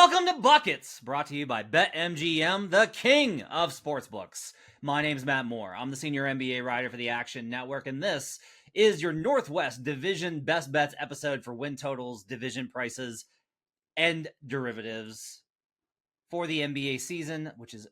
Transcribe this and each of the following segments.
Welcome to Buckets, brought to you by BetMGM, the king of sportsbooks. My name's Matt Moore. I'm the senior NBA writer for the Action Network, and this is your Northwest Division Best Bets episode for win totals, division prices, and derivatives for the NBA season, which is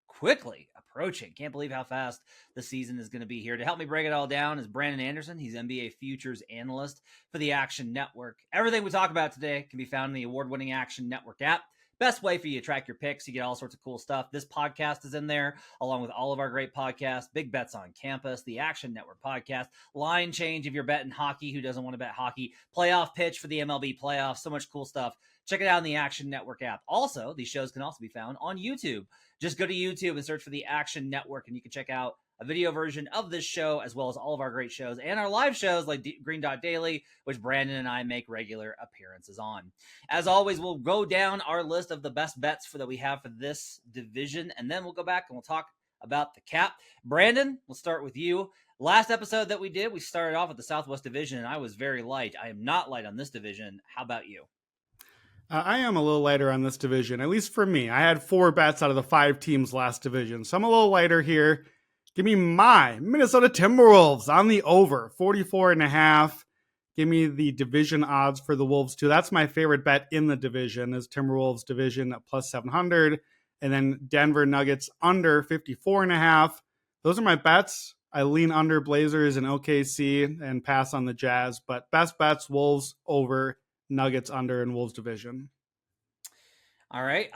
quickly approaching. Can't believe how fast the season is going to be here. To help me break it all down is Brandon Anderson. He's NBA futures analyst for the Action Network. Everything we talk about today can be found in the award-winning Action Network app. Best way for you to track your picks. You get all sorts of cool stuff. This podcast is in there, along with all of our great podcasts. Big Bets on Campus, the Action Network podcast, Line Change if you're betting hockey, who doesn't want to bet hockey, Playoff Pitch for the MLB playoffs, so much cool stuff. Check it out in the Action Network app. Also, these shows can also be found on YouTube. Just go to YouTube and search for the Action Network, and you can check out a video version of this show, as well as all of our great shows and our live shows like Green Dot Daily, which Brandon and I make regular appearances on. As always, we'll go down our list of the best bets that we have for this division, and then we'll go back and we'll talk about the cap. Brandon, we'll start with you. Last episode that we did, we started off with the Southwest Division, and I was very light. I am not light on this division. How about you? I am a little lighter on this division, at least for me. I had 4 bets out of the 5 teams last division, so I'm a little lighter here. Give me my Minnesota Timberwolves on the over, 44.5. Give me the division odds for the Wolves, too. That's my favorite bet in the division, is Timberwolves division at plus 700. And then Denver Nuggets under 54.5. Those are my bets. I lean under Blazers and OKC and pass on the Jazz. But best bets, Wolves over, Nuggets under, and Wolves division. All right.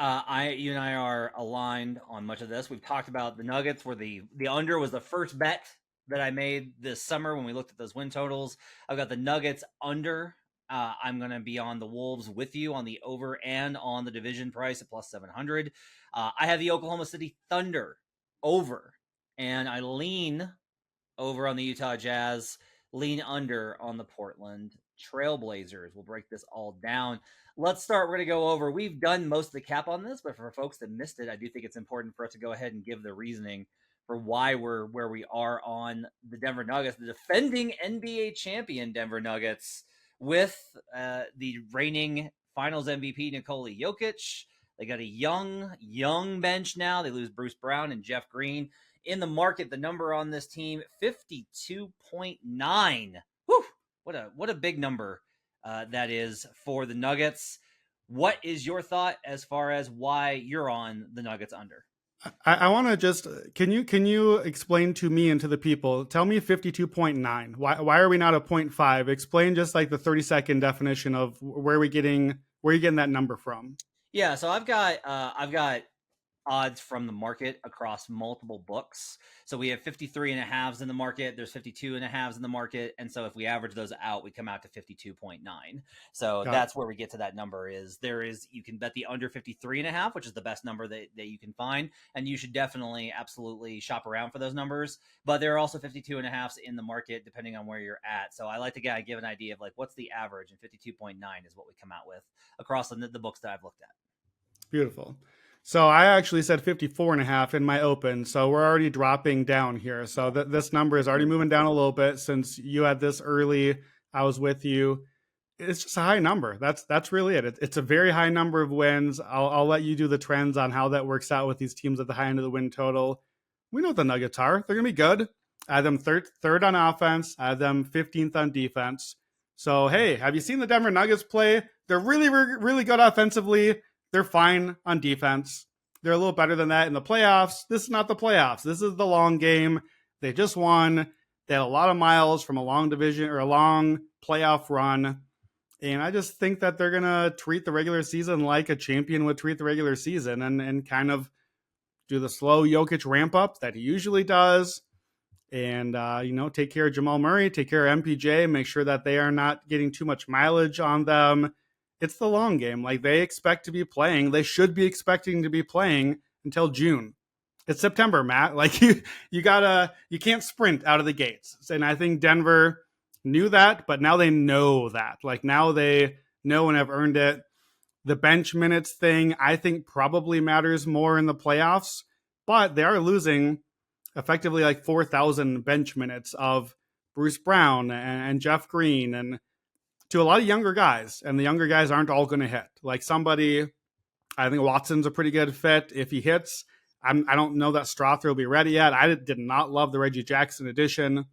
You and I are aligned on much of this. We've talked about the Nuggets, where the under was the first bet that I made this summer when we looked at those win totals. I've got the Nuggets under. I'm going to be on the Wolves with you on the over and on the division price at plus 700. I have the Oklahoma City Thunder over, and I lean over on the Utah Jazz, lean under on the Portland Trailblazers. We'll break this all down. Let's start. We're going to go over. We've done most of the cap on this, but for folks that missed it, I do think it's important for us to go ahead and give the reasoning for why we're where we are on the Denver Nuggets, the defending NBA champion Denver Nuggets, with the reigning Finals MVP Nikola Jokic. They got a young bench now. They lose Bruce Brown and Jeff Green. In the market, the number on this team, 52.9. Whew, what a big number that is for the Nuggets. What is your thought as far as why you're on the Nuggets under? I want to just, can you explain to me and to the people, tell me 52.9. Why are we not at 0.5? Explain just like the 30-second definition of where you're getting that number from. Yeah, so I've got odds from the market across multiple books. So we have 53.5s in the market. There's 52.5s in the market. And so if we average those out, we come out to 52.9. So that's where we get to that number. You can bet the under 53.5, which is the best number that you can find. And you should definitely, absolutely shop around for those numbers. But there are also 52.5s in the market, depending on where you're at. So I like to give an idea of like, what's the average, and 52.9 is what we come out with across the books that I've looked at. Beautiful. So I actually said 54.5 in my open. So we're already dropping down here. So this number is already moving down a little bit since you had this early. I was with you. It's just a high number. That's really it. It's a very high number of wins. I'll let you do the trends on how that works out with these teams at the high end of the win total. We know what the Nuggets are. They're going to be good. I had them third on offense. I had them 15th on defense. So, hey, have you seen the Denver Nuggets play? They're really, really good offensively. They're fine on defense. They're a little better than that in the playoffs. This is not the playoffs. This is the long game. They just won. They had a lot of miles from a long division or a long playoff run. And I just think that they're going to treat the regular season like a champion would treat the regular season and kind of do the slow Jokic ramp up that he usually does. And, take care of Jamal Murray, take care of MPJ, make sure that they are not getting too much mileage on them. It's the long game. Like, they expect to be playing. They should be expecting to be playing until June. It's September, Matt. Like, you can't sprint out of the gates. And I think Denver knew that, but now they know that. Like, now they know and have earned it. The bench minutes thing, I think, probably matters more in the playoffs, but they are losing effectively like 4,000 bench minutes of Bruce Brown and Jeff Green and to a lot of younger guys, and the younger guys aren't all going to hit. Like, somebody I think Watson's a pretty good fit if he hits. I don't know that Strother will be ready yet. I did not love the Reggie Jackson addition.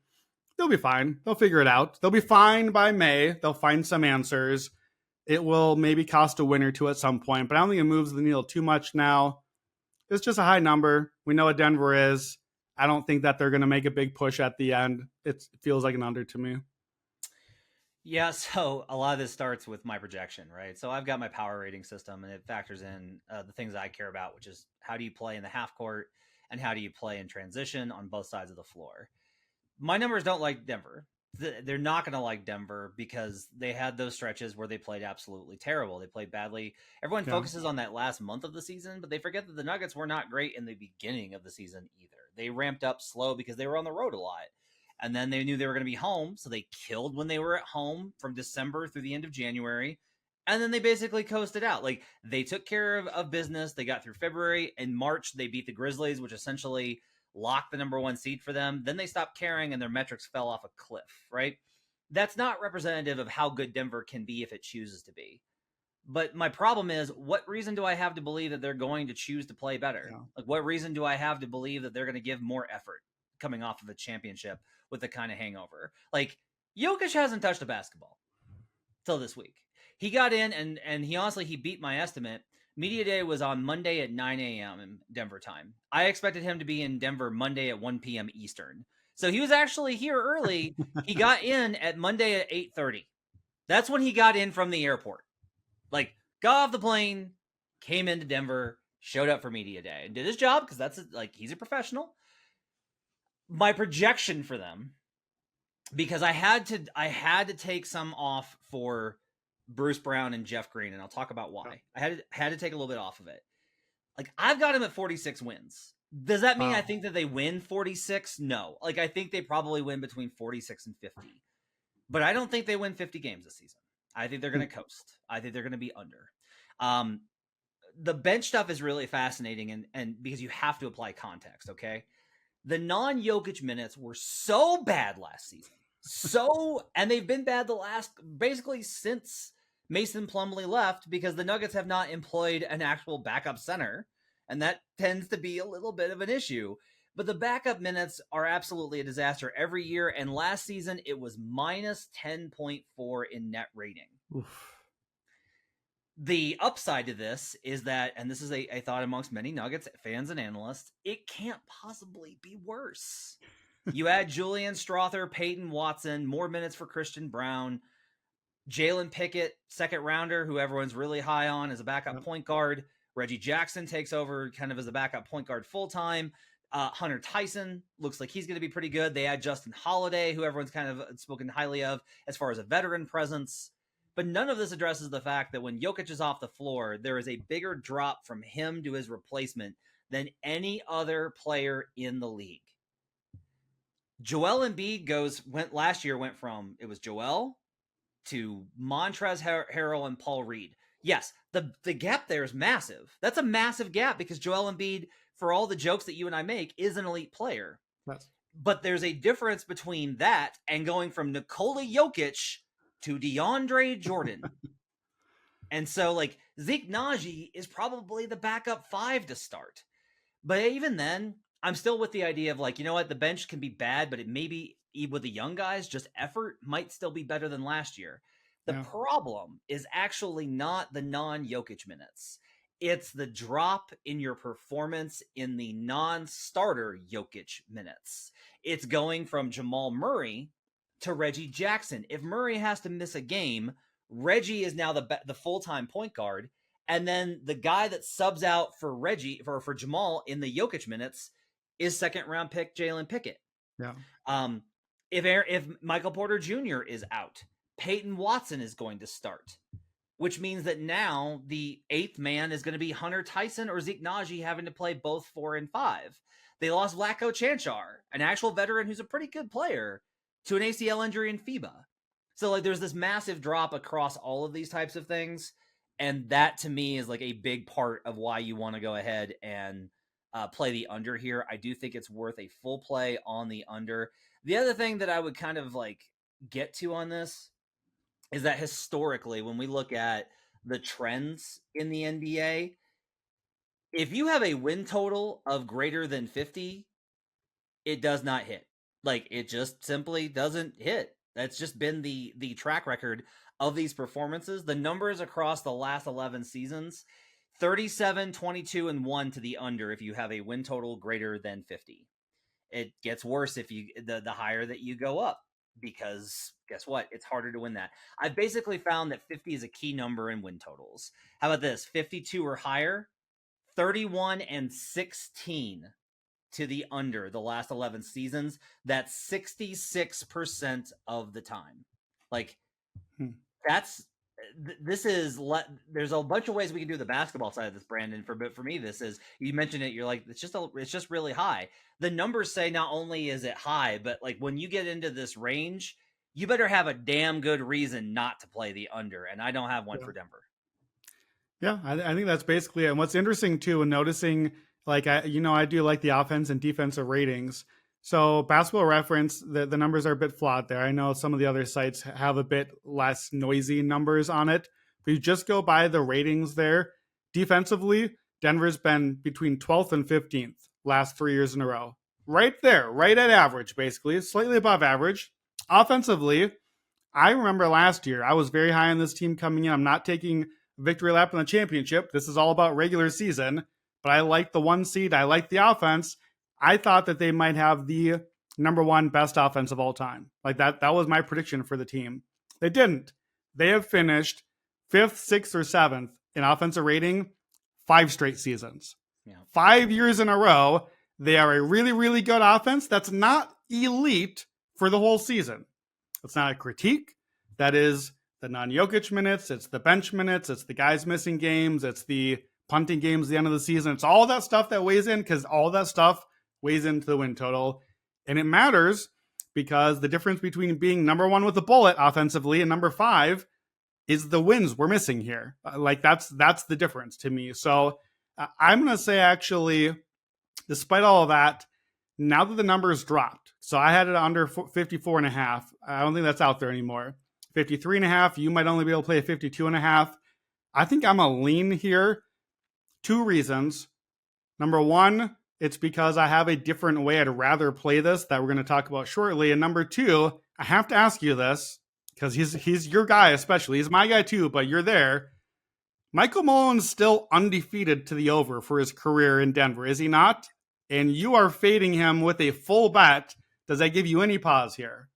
They'll be fine. They'll figure it out. They'll be fine by May. They'll find some answers. It will maybe cost a win or two at some point, but I don't think it moves the needle too much now. It's just a high number. We know what Denver is. I don't think that they're going to make a big push at the end. It feels like an under to me. Yeah, so a lot of this starts with my projection, right? So I've got my power rating system, and it factors in the things I care about, which is how do you play in the half court and how do you play in transition on both sides of the floor. My numbers don't like Denver. They're not going to like Denver because they had those stretches where they played absolutely terrible. They played badly. Everyone focuses on that last month of the season, but they forget that the Nuggets were not great in the beginning of the season either. They ramped up slow because they were on the road a lot. And then they knew they were going to be home, so they killed when they were at home from December through the end of January. And then they basically coasted out. Like, they took care of business. They got through February. In March, they beat the Grizzlies, which essentially locked the number one seed for them. Then they stopped caring, and their metrics fell off a cliff, right? That's not representative of how good Denver can be if it chooses to be. But my problem is, what reason do I have to believe that they're going to choose to play better? Yeah. Like, what reason do I have to believe that they're going to give more effort coming off of a championship with the kind of hangover? Like, Jokic hasn't touched a basketball till this week. He got in, and he honestly, he beat my estimate. Media day was on Monday at 9 a.m. in Denver time. I expected him to be in Denver Monday at 1 p.m. Eastern. So he was actually here early. He got in at Monday at 8:30. That's when he got in from the airport. Like, got off the plane, came into Denver, showed up for media day, and did his job because that's like, he's a professional. My projection for them, because I had to take some off for Bruce Brown and Jeff Green, and I'll talk about why. I had to take a little bit off of it. Like, I've got him at 46 wins. Does that mean I think that they win 46? No. Like, I think they probably win between 46 and 50. But I don't think they win 50 games this season. I think they're going to coast. I think they're going to be under. The bench stuff is really fascinating, and because you have to apply context, okay? The non-Jokic minutes were so bad last season. And they've been bad the last, basically since Mason Plumlee left, because the Nuggets have not employed an actual backup center, and that tends to be a little bit of an issue. But the backup minutes are absolutely a disaster every year, and last season it was minus 10.4 in net rating. Oof. The upside to this is that, and this is a thought amongst many Nuggets fans and analysts, it can't possibly be worse. You add Julian Strother, Peyton Watson, more minutes for Christian Brown, Jalen Pickett, second rounder, who everyone's really high on as a backup point guard. Reggie Jackson takes over kind of as a backup point guard full-time. Hunter Tyson looks like he's going to be pretty good. They add Justin Holiday, who everyone's kind of spoken highly of as far as a veteran presence. But none of this addresses the fact that when Jokic is off the floor, there is a bigger drop from him to his replacement than any other player in the league. Joel Embiid went from, it was Joel to Montrezl Harrell and Paul Reed. Yes, the gap there is massive. That's a massive gap because Joel Embiid, for all the jokes that you and I make, is an elite player. Yes. But there's a difference between that and going from Nikola Jokic to DeAndre Jordan. And so, like, Zeke Naji is probably the backup 5 to start. But even then, I'm still with the idea of, like, you know what, the bench can be bad, but it maybe, with the young guys, just effort might still be better than last year. The problem is actually not the non-Jokic minutes. It's the drop in your performance in the non-starter Jokic minutes. It's going from Jamal Murray to Reggie Jackson. If Murray has to miss a game, Reggie is now the full-time point guard, and then the guy that subs out for Reggie for Jamal in the Jokic minutes is second-round pick Jalen Pickett. Yeah. If Michael Porter Jr. is out, Peyton Watson is going to start, which means that now the 8th man is going to be Hunter Tyson or Zeke Naji having to play both 4 and 5. They lost Vlatko Chanchar, an actual veteran who's a pretty good player, to an ACL injury in FIBA. So, like, there's this massive drop across all of these types of things. And that, to me, is like a big part of why you want to go ahead and play the under here. I do think it's worth a full play on the under. The other thing that I would kind of like get to on this is that historically, when we look at the trends in the NBA, If you have a win total of greater than 50, it does not hit. Like, it just simply doesn't hit. That's just been the track record of these performances. The numbers across the last 11 seasons: 37, 22, and 1 to the under if you have a win total greater than 50. It gets worse if you the higher that you go up, because guess what? It's harder to win that. I've basically found that 50 is a key number in win totals. How about this? 52 or higher, 31 and 16 to the under the last 11 seasons. That's 66% of the time. Like, that's this is there's a bunch of ways we can do the basketball side of this, Brandon. For me, this is, you mentioned it, you're like, it's just really high. The numbers say not only is it high, but like when you get into this range, you better have a damn good reason not to play the under, and I don't have one for Denver. Yeah, I think that's basically it. And what's interesting too, and noticing, like, I do like the offense and defensive ratings. So Basketball Reference, the numbers are a bit flawed there. I know some of the other sites have a bit less noisy numbers on it. If you just go by the ratings there, defensively, Denver's been between 12th and 15th last 3 years in a row. Right there, right at average, basically, slightly above average. Offensively, I remember last year, I was very high on this team coming in. I'm not taking victory lap in the championship. This is all about regular season, but I like the 1 seed. I like the offense. I thought that they might have the number 1 best offense of all time. Like that was my prediction for the team. They didn't. They have finished 5th, 6th, or 7th in offensive rating 5 straight seasons. Yeah. 5 years in a row. They are a really, really good offense that's not elite for the whole season. It's not a critique. That is the non-Jokic minutes. It's the bench minutes. It's the guys missing games. It's the punting games at the end of the season. It's all that stuff that weighs in, because all that stuff weighs into the win total. And it matters because the difference between being number 1 with a bullet offensively and number 5 is the wins we're missing here. Like that's the difference to me. So I'm going to say, actually, despite all of that, now that the numbers dropped, so I had it under 54 and a half. I don't think that's out there anymore. 53 and a half, you might only be able to play a 52 and a half. I think I'm a lean here. 2 reasons. Number 1, it's because I have a different way I'd rather play this that we're going to talk about shortly. And number 2, I have to ask you this, because he's your guy, especially. He's my guy too, but you're there. Michael Malone's still undefeated to the over for his career in Denver, is he not? And you are fading him with a full bet. Does that give you any pause here?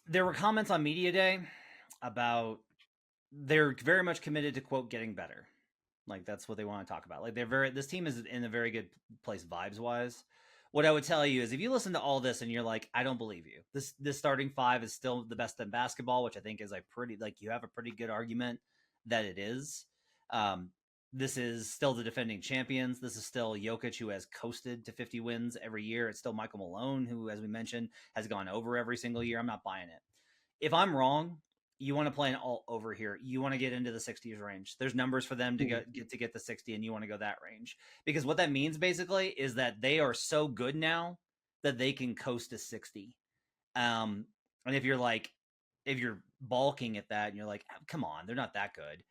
There were comments on Media Day about they're very much committed to, quote, getting better. Like, that's what they want to talk about. Like, this team is in a very good place vibes wise. What I would tell you is, if you listen to all this and you're like, I don't believe you, this starting 5 is still the best in basketball, which I think is you have a pretty good argument that it is. This is still the defending champions. This is still Jokic, who has coasted to 50 wins every year. It's still Michael Malone, who, as we mentioned, has gone over every single year. I'm not buying it. If I'm wrong, you want to play an alt over here. You want to get into the 60s range. There's numbers for them to get to 60, and you want to go that range. Because what that means basically is that they are so good now that they can coast to 60. And if you're balking at that and you're like, come on, they're not that good,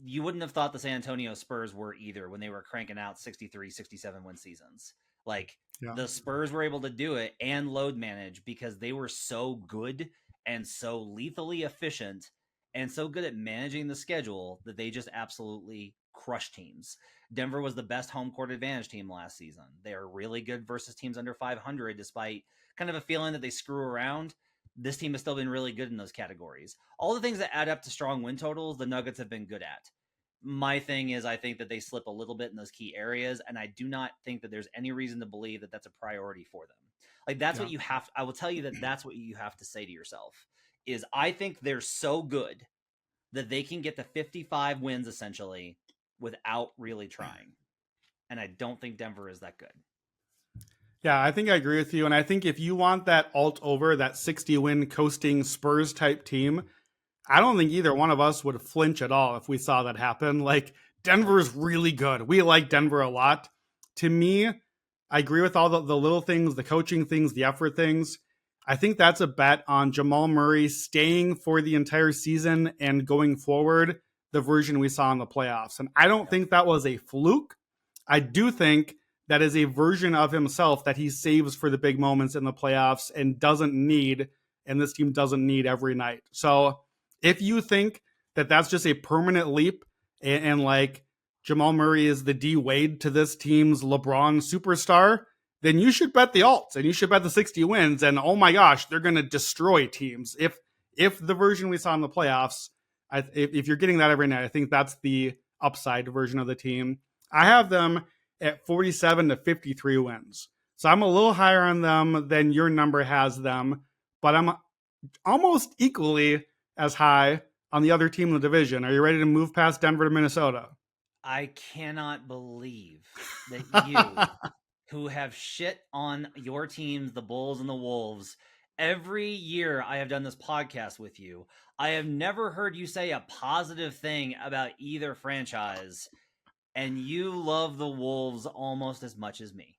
you wouldn't have thought the San Antonio Spurs were either when they were cranking out 63, 67 win seasons. Like, the Spurs were able to do it and load manage because they were so good and so lethally efficient and so good at managing the schedule that they just absolutely crushed teams. Denver was the best home court advantage team last season. They are really good versus teams under 500, despite kind of a feeling that they screw around. This team has still been really good in those categories. All the things that add up to strong win totals, the Nuggets have been good at. My thing is, I think that they slip a little bit in those key areas, and I do not think that there's any reason to believe that that's a priority for them. Like, that's what you have. I will tell you that that's what you have to say to yourself is, I think they're so good that they can get to 55 wins essentially without really trying. And I don't think Denver is that good. Yeah, I think I agree with you. And I think if you want that alt over, that 60 win coasting Spurs type team, I don't think either one of us would flinch at all if we saw that happen. Like, Denver's really good. We like Denver a lot. To me, I agree with all the little things, the coaching things, the effort things. I think that's a bet on Jamal Murray staying for the entire season and going forward. the version we saw in the playoffs. And I don't think that was a fluke. I do think that is a version of himself that he saves for the big moments in the playoffs and doesn't need, and this team doesn't need every night. So if you think that that's just a permanent leap and like Jamal Murray is the D Wade to this team's LeBron superstar, then you should bet the alts and you should bet the 60 wins. And oh my gosh, they're going to destroy teams. If the version we saw in the playoffs, if you're getting that every night, I think that's the upside version of the team. I have them at 47 to 53 wins. So I'm a little higher on them than your number has them, but I'm almost equally as high on the other team in the division. Are you ready to move past Denver to Minnesota? I cannot believe that you, who have shit on your teams, the Bulls and the Wolves, every year I have done this podcast with you, I have never heard you say a positive thing about either franchise, and you love the Wolves almost as much as me.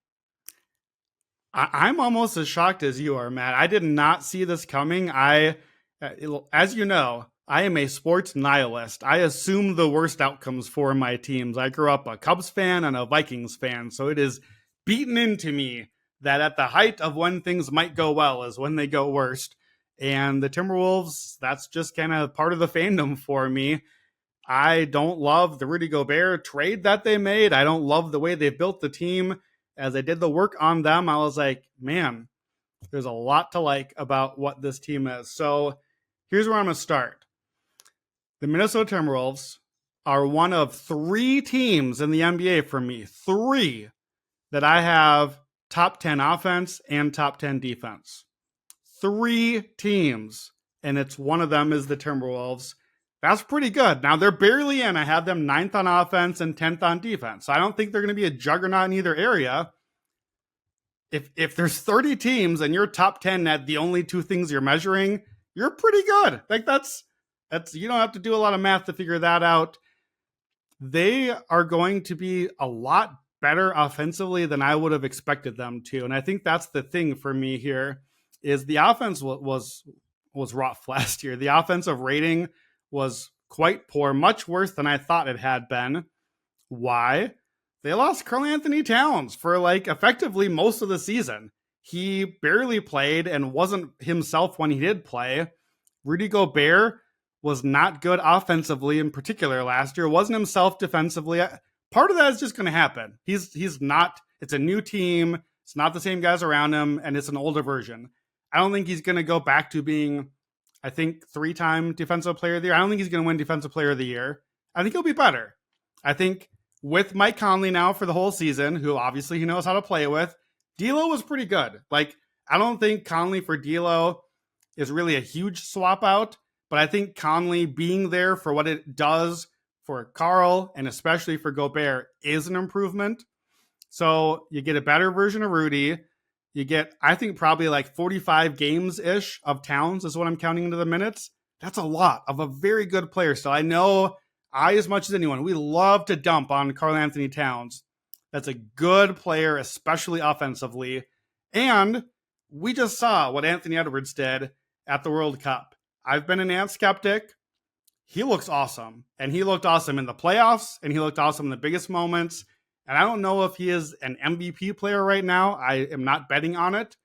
I'm almost as shocked as you are, Matt. I did not see this coming. As you know, I am a sports nihilist. I assume the worst outcomes for my teams. I grew up a Cubs fan and a Vikings fan, so it is beaten into me that at the height of when things might go well is when they go worst. And the Timberwolves, that's just kind of part of the fandom for me. I don't love the Rudy Gobert trade that they made. I don't love the way they built the team. As I did the work on them, I was like, man, there's a lot to like about what this team is. So here's where I'm going to start. The Minnesota Timberwolves are one of 3 teams in the NBA for me, 3 that I have top 10 offense and top 10 defense. 3 teams, and it's one of them is the Timberwolves. That's pretty good. Now, they're barely in. I have them 9th on offense and 10th on defense. So I don't think they're going to be a juggernaut in either area. If there's 30 teams and you're top 10 at the only 2 things you're measuring, you're pretty good. Like that's you don't have to do a lot of math to figure that out. They are going to be a lot better offensively than I would have expected them to. And I think that's the thing for me here is the offense was rough last year. The offensive rating was quite poor, much worse than I thought it had been. Why? They lost Karl Anthony Towns for like effectively most of the season. He barely played and wasn't himself when he did play. Rudy Gobert was not good offensively in particular last year, wasn't himself defensively. Part of that is just going to happen. He's not, it's a new team. It's not the same guys around him, and it's an older version. I don't think he's going to go back to being, I think, 3-time defensive player of the year. I don't think he's going to win defensive player of the year. I think he'll be better. I think with Mike Conley now for the whole season, who obviously he knows how to play with, D'Lo was pretty good. Like, I don't think Conley for D'Lo is really a huge swap out, but I think Conley being there for what it does for Karl and especially for Gobert is an improvement. So you get a better version of Rudy. You get, I think, probably like 45 games-ish of Towns is what I'm counting into the minutes. That's a lot of a very good player still. I know as much as anyone, we love to dump on Karl Anthony Towns. That's a good player, especially offensively. And we just saw what Anthony Edwards did at the World Cup. I've been an Ant skeptic. He looks awesome. And he looked awesome in the playoffs, and he looked awesome in the biggest moments. And I don't know if he is an MVP player right now. I am not betting on it.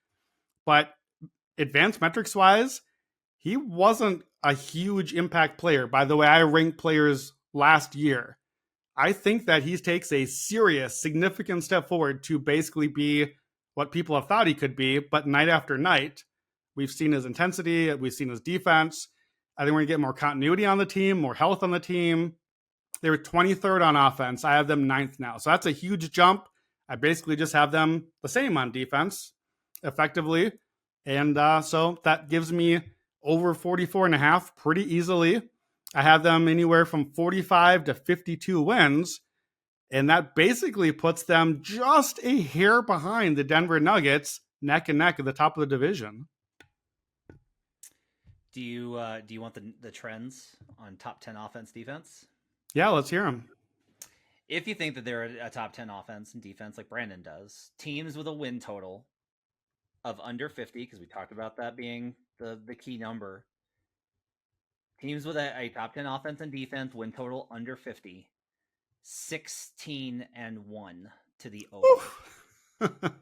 But advanced metrics-wise, he wasn't a huge impact player. By the way, I ranked players last year. I think that he takes a serious, significant step forward to basically be what people have thought he could be. But night after night, we've seen his intensity. We've seen his defense. I think we're going to get more continuity on the team, more health on the team. They were 23rd on offense. I have them 9th now. So that's a huge jump. I basically just have them the same on defense, effectively. And so that gives me over 44.5 pretty easily. I have them anywhere from 45 to 52 wins. And that basically puts them just a hair behind the Denver Nuggets, neck and neck at the top of the division. Do you want the trends on top 10 offense defense? Yeah, let's hear them. If you think that they're a top 10 offense and defense like Brandon does, teams with a win total of under 50, because we talked about that being the key number, Teams with a top 10 offense and defense, win total under 50, 16-1 to the over.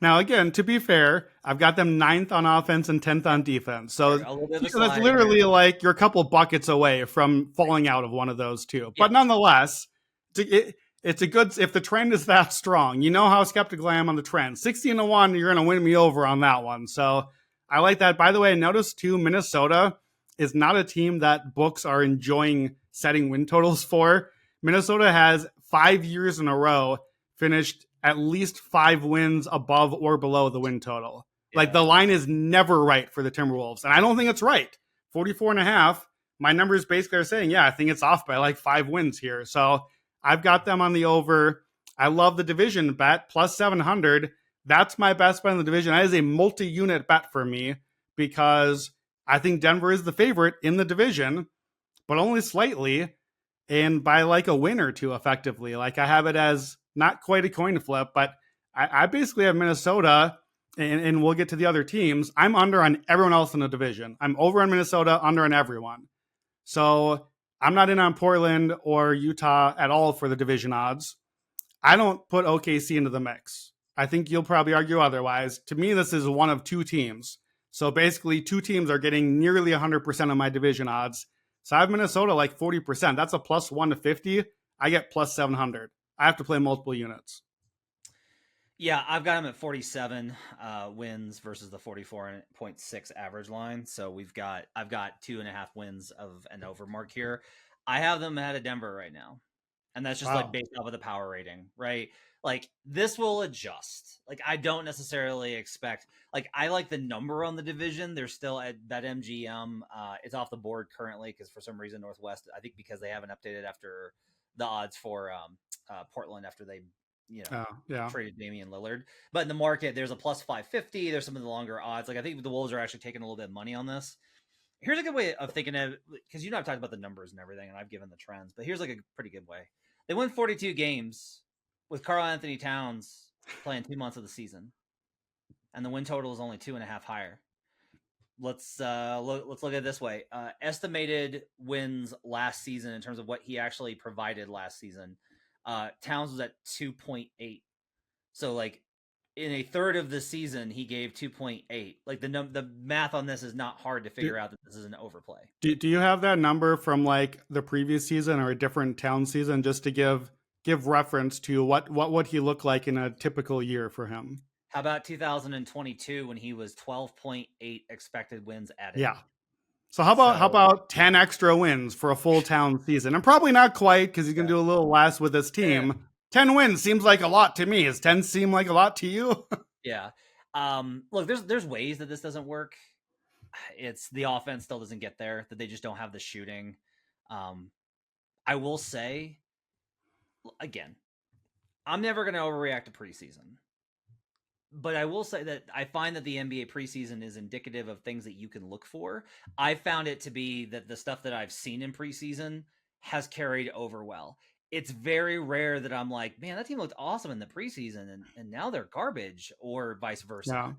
Now, again, to be fair, I've got them 9th on offense and 10th on defense. So a little bit of a that's slide literally here. like you're a couple buckets away from falling out of one of those two. Yeah. But nonetheless, it's a good, if the trend is that strong, you know how skeptical I am on the trend. 16-1, you're going to win me over on that one. So I like that. By the way, notice too, Minnesota is not a team that books are enjoying setting win totals for. Minnesota has 5 years in a row finished at least 5 wins above or below the win total. Yeah. Like the line is never right for the Timberwolves. And I don't think it's right. 44.5. My numbers basically are saying, yeah, I think it's off by like 5 wins here. So I've got them on the over. I love the division bet, plus 700. That's my best bet in the division. That is a multi-unit bet for me because I think Denver is the favorite in the division, but only slightly, and by like a win or two effectively. Like I have it as not quite a coin flip, but I basically have Minnesota, and we'll get to the other teams. I'm under on everyone else in the division. I'm over on Minnesota, under on everyone. So I'm not in on Portland or Utah at all for the division odds. I don't put OKC into the mix. I think you'll probably argue otherwise. To me, this is one of 2 teams. So basically 2 teams are getting nearly 100% of my division odds. So I have Minnesota like 40%. That's a plus 1 to 50. I get plus 700. I have to play multiple units. Yeah, I've got them at 47 wins versus the 44.6 average line. So I've got 2.5 wins of an over mark here. I have them ahead of Denver right now. And that's just like based off of the power rating, right? Like this will adjust. Like I don't necessarily expect, like I like the number on the division. They're still at BetMGM. It's off the board currently because for some reason Northwest, I think because they haven't updated after the odds for Portland after they, traded Damian Lillard. But in the market, there's a plus 550. There's some of the longer odds. Like I think the Wolves are actually taking a little bit of money on this. Here's a good way of thinking of, because I've talked about the numbers and everything, and I've given the trends, but here's like a pretty good way. They win 42 games with Karl Anthony Towns playing 2 months of the season, and the win total is only 2.5 higher. Let's look at it this way. Estimated wins last season in terms of what he actually provided last season. Towns was at 2.8. So like in a third of the season, he gave 2.8. Like the math on this is not hard to figure out that this is an overplay. Do you have that number from like the previous season or a different town season, just to give reference to what would he look like in a typical year for him? How about 2022 when he was 12.8 expected wins added? Yeah. So how about 10 extra wins for a full town season? And probably not quite because he's going to do a little less with his team. Yeah. 10 wins seems like a lot to me. Does 10 seem like a lot to you? Yeah. Look, there's ways that this doesn't work. It's the offense still doesn't get there, that they just don't have the shooting. I will say, again, I'm never going to overreact to preseason. But I will say that I find that the NBA preseason is indicative of things that you can look for. I found it to be that the stuff that I've seen in preseason has carried over well. It's very rare that I'm like, man, that team looked awesome in the preseason and now they're garbage, or vice versa. Yeah.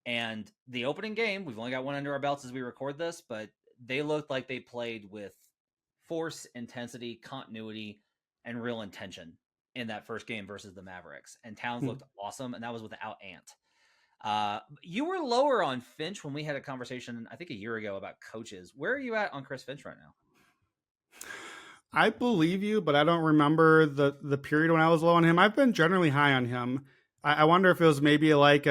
And the opening game, we've only got one under our belts as we record this, but they looked like they played with force, intensity, continuity, and real intention in that first game versus the Mavericks. And Towns looked awesome, and that was without Ant. You were lower on Finch when we had a conversation, I think a year ago, about coaches. Where are you at on Chris Finch right now? I believe you, but I don't remember the period when I was low on him. I've been generally high on him. I wonder if it was maybe like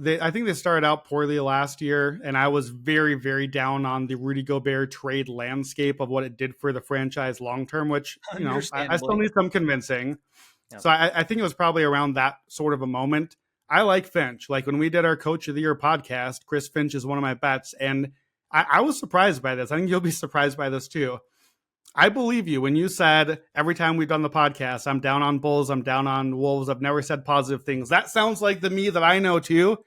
I think they started out poorly last year, and I was very, very down on the Rudy Gobert trade landscape of what it did for the franchise long term, which, I still need some convincing. Yep. So I think it was probably around that sort of a moment. I like Finch. Like when we did our Coach of the Year podcast, Chris Finch is one of my bets, and I was surprised by this. I think you'll be surprised by this too. I believe you when you said every time we've done the podcast, I'm down on Bulls, I'm down on Wolves, I've never said positive things. That sounds like the me that I know too.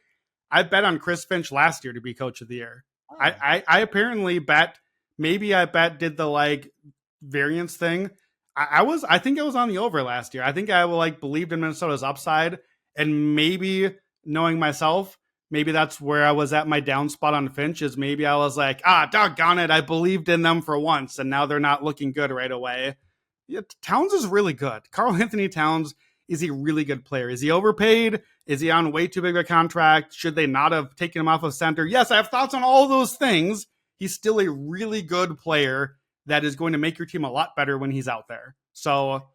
I bet on Chris Finch last year to be Coach of the Year. Oh. I apparently bet, did the like variance thing. I think I was on the over last year. I think I believed in Minnesota's upside, and maybe knowing myself, maybe that's where I was at my down spot on Finch, is maybe I was like, doggone it, I believed in them for once, and now they're not looking good right away. Yeah, Towns is really good. Karl Anthony Towns is a really good player. Is he overpaid? Is he on way too big of a contract? Should they not have taken him off of center? Yes, I have thoughts on all those things. He's still a really good player that is going to make your team a lot better when he's out there. So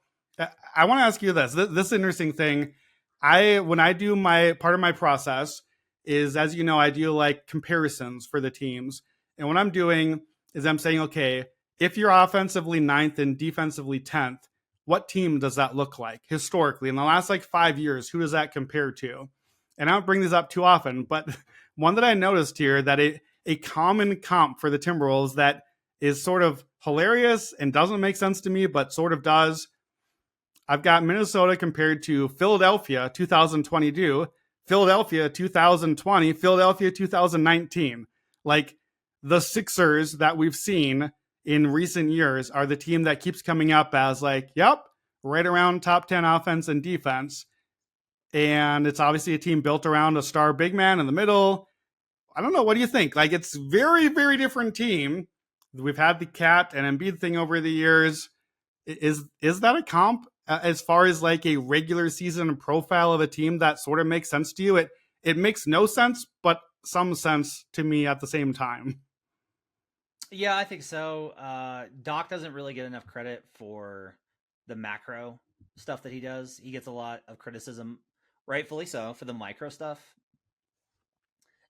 I want to ask you this. This is an interesting thing. When I do my part of my process is, as you know, I do like comparisons for the teams. And what I'm doing is I'm saying, okay, if you're offensively ninth and defensively 10th, what team does that look like historically? In the last like 5 years, who does that compare to? And I don't bring these up too often, but one that I noticed here, that a common comp for the Timberwolves that is sort of hilarious and doesn't make sense to me, but sort of does. I've got Minnesota compared to Philadelphia 2022, Philadelphia 2020, Philadelphia 2019. Like, the Sixers that we've seen in recent years are the team that keeps coming up as like, yep, right around top 10 offense and defense. And it's obviously a team built around a star big man in the middle. I don't know. What do you think? Like, it's very, very different team. We've had the Cat and Embiid thing over the years. Is that a comp as far as like a regular season profile of a team that sort of makes sense to you? It makes no sense, but some sense to me at the same time. Yeah, I think so. Doc doesn't really get enough credit for the macro stuff that he does. He gets a lot of criticism, rightfully so, for the micro stuff.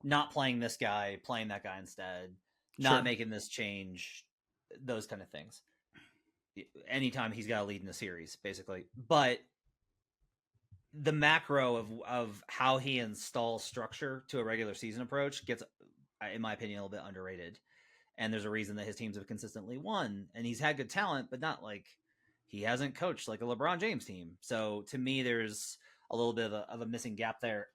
Not playing this guy, playing that guy instead, not making this change, those kind of things. Anytime he's got a lead in the series, basically. But the macro of how he installs structure to a regular season approach gets, in my opinion, a little bit underrated. And there's a reason that his teams have consistently won. And he's had good talent, but not like he hasn't coached like a LeBron James team. So to me, there's a little bit of a missing gap there.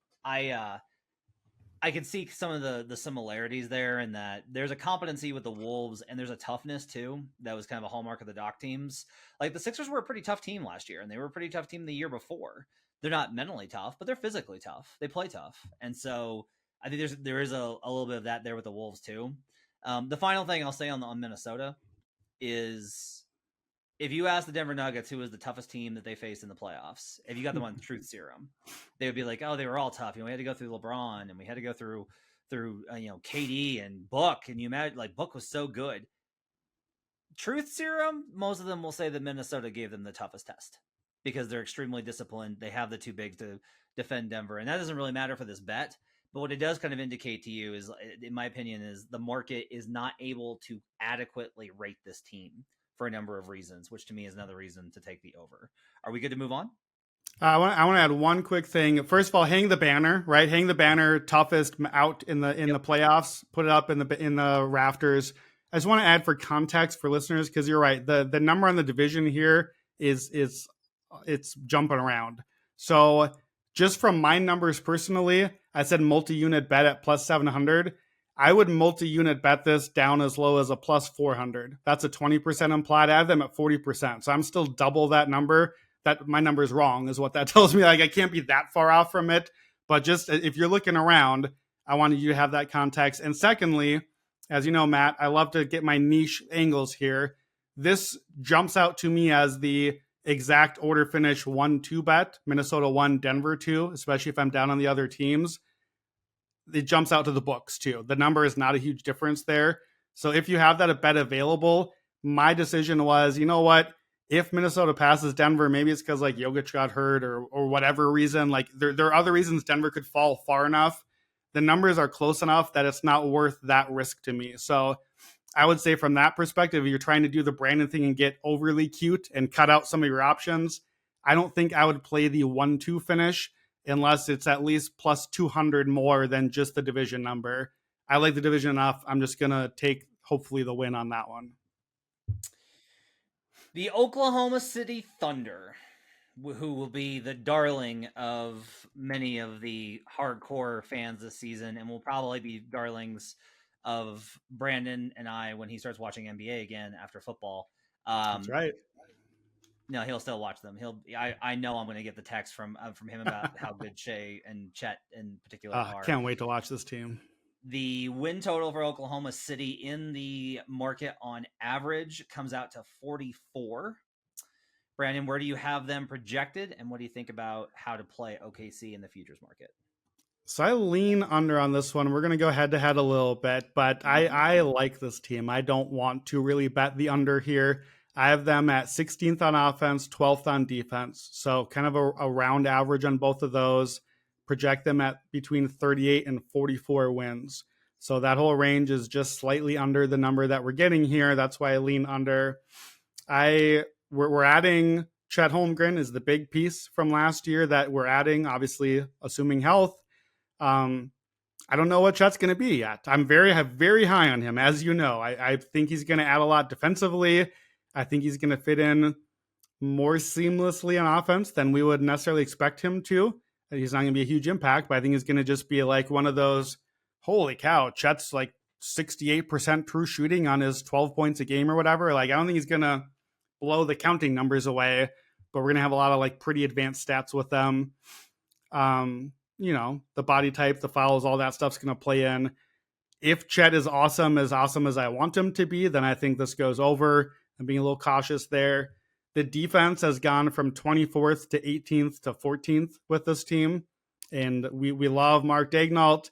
I can see some of the similarities there, in that there's a competency with the Wolves and there's a toughness too. That was kind of a hallmark of the Doc teams. Like, the Sixers were a pretty tough team last year, and they were a pretty tough team the year before. They're not mentally tough, but they're physically tough. They play tough. And so I think there is a little bit of that there with the Wolves too. The final thing I'll say on Minnesota is, if you ask the Denver Nuggets who was the toughest team that they faced in the playoffs, if you got them on truth serum, they would be like, oh, they were all tough. We had to go through LeBron, and we had to go through KD and Book. And you imagine, like, Book was so good. Truth serum, most of them will say that Minnesota gave them the toughest test because they're extremely disciplined. They have the two bigs to defend Denver. And that doesn't really matter for this bet. But what it does kind of indicate to you is, in my opinion, is the market is not able to adequately rate this team for a number of reasons, which to me is another reason to take the over. Are we good to move on? I want to add one quick thing. First of all, hang the banner, right? Hang the banner, toughest out in the playoffs. Put it up in the rafters. I just want to add for context for listeners, because you're right. The number on the division here is it's jumping around. So just from my numbers personally, I said multi-unit bet at plus 700. I would multi-unit bet this down as low as a plus 400. That's a 20% implied. I have them at 40%. So I'm still double that number. That my number is wrong is what that tells me. Like, I can't be that far off from it. But just if you're looking around, I wanted you to have that context. And secondly, as you know, Matt, I love to get my niche angles here. This jumps out to me as the exact order finish 1-2 bet. Minnesota 1, Denver 2, especially if I'm down on the other teams. It jumps out to the books too. The number is not a huge difference there. So if you have that a bet available, my decision was, you know what? If Minnesota passes Denver, maybe it's because like Jokic got hurt or whatever reason. Like there are other reasons Denver could fall far enough. The numbers are close enough that it's not worth that risk to me. So I would say from that perspective, if you're trying to do the Brandon thing and get overly cute and cut out some of your options, I don't think I would play the 1-2 finish unless it's at least plus 200 more than just the division number. I like the division enough. I'm just going to take hopefully the win on that one. The Oklahoma City Thunder, who will be the darling of many of the hardcore fans this season, and will probably be darlings of Brandon and I when he starts watching NBA again after football. That's right. No, he'll still watch them. I know I'm going to get the text from him about how good Shea and Chet in particular are. Can't wait to watch this team. The win total for Oklahoma City in the market on average comes out to 44. Brandon, where do you have them projected, and what do you think about how to play OKC in the futures market? So I lean under on this one. We're going to go head to head a little bit, but I like this team. I don't want to really bet the under here. I have them at 16th on offense, 12th on defense. So kind of a round average on both of those. Project them at between 38 and 44 wins. So that whole range is just slightly under the number that we're getting here. That's why I lean under. We're adding Chet Holmgren is the big piece from last year that we're adding, obviously assuming health. I don't know what Chet's going to be yet. I'm very high on him, as you know. I think he's going to add a lot defensively. I think he's going to fit in more seamlessly on offense than we would necessarily expect him to. He's not going to be a huge impact, but I think he's going to just be like one of those, holy cow, Chet's like 68% true shooting on his 12 points a game or whatever. Like, I don't think he's going to blow the counting numbers away, but we're going to have a lot of like pretty advanced stats with them. The body type, the fouls, all that stuff's going to play in. If Chet is awesome as I want him to be, then I think this goes over. I'm being a little cautious there. The defense has gone from 24th to 18th to 14th with this team. And we love Mark Daignault.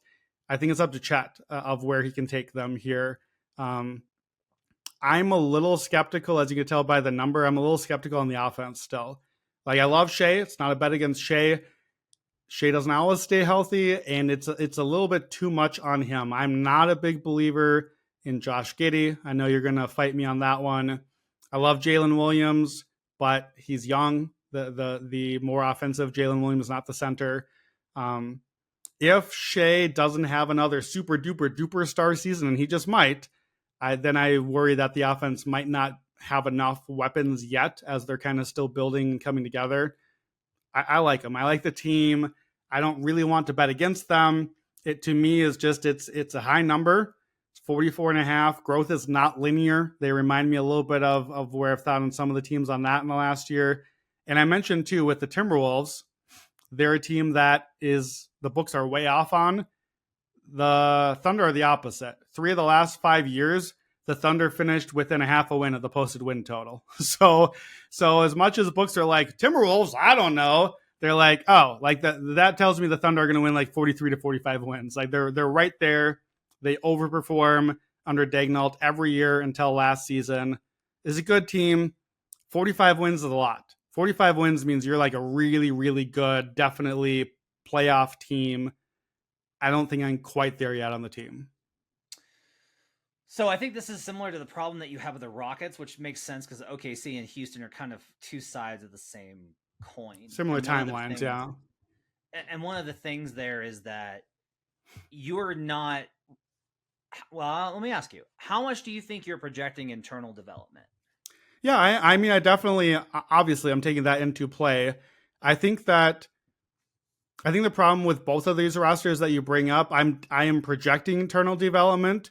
I think it's up to Chet of where he can take them here. I'm a little skeptical, as you can tell by the number. I'm a little skeptical on the offense still. Like, I love Shea. It's not a bet against Shea. Shea doesn't always stay healthy, and it's a little bit too much on him. I'm not a big believer in Josh Giddey. I know you're going to fight me on that one. I love Jalen Williams, but he's young. The more offensive Jalen Williams, not the center. If Shea doesn't have another super duper duper star season, and he just might, then I worry that the offense might not have enough weapons yet, as they're kind of still building and coming together. I like them. I like the team. I don't really want to bet against them. It to me is just it's a high number. It's 44.5. Growth is not linear. They remind me a little bit of where I've thought on some of the teams on that in the last year. And I mentioned too with the Timberwolves, they're a team that the books are way off on. The Thunder are the opposite. 3 of the last 5 years, the Thunder finished within a half a win of the posted win total. So as much as the books are like, Timberwolves, I don't know. They're like, oh, like that tells me the Thunder are going to win like 43 to 45 wins. Like they're right there. They overperform under Daignault every year until last season. It's a good team. 45 wins is a lot. 45 wins means you're like a really, really good, definitely playoff team. I don't think I'm quite there yet on the team. So I think this is similar to the problem that you have with the Rockets, which makes sense because OKC and Houston are kind of two sides of the same coin. Similar timelines, yeah. And one of the things there is that you're not... Well, let me ask you, how much do you think you're projecting internal development? Yeah, I mean, I definitely, obviously, I'm taking that into play. I think the problem with both of these rosters that you bring up, I am projecting internal development,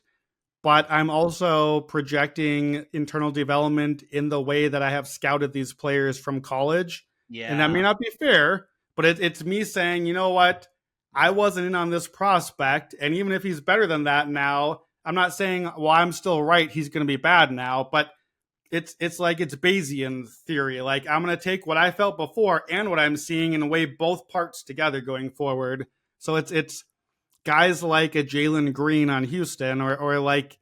but I'm also projecting internal development in the way that I have scouted these players from college. Yeah. And that may not be fair, but it's me saying, you know what? I wasn't in on this prospect. And even if he's better than that now, I'm not saying, well, I'm still right, he's going to be bad now. But it's like it's Bayesian theory. Like, I'm going to take what I felt before and what I'm seeing and weigh both parts together going forward. So it's guys like a Jalen Green on Houston or like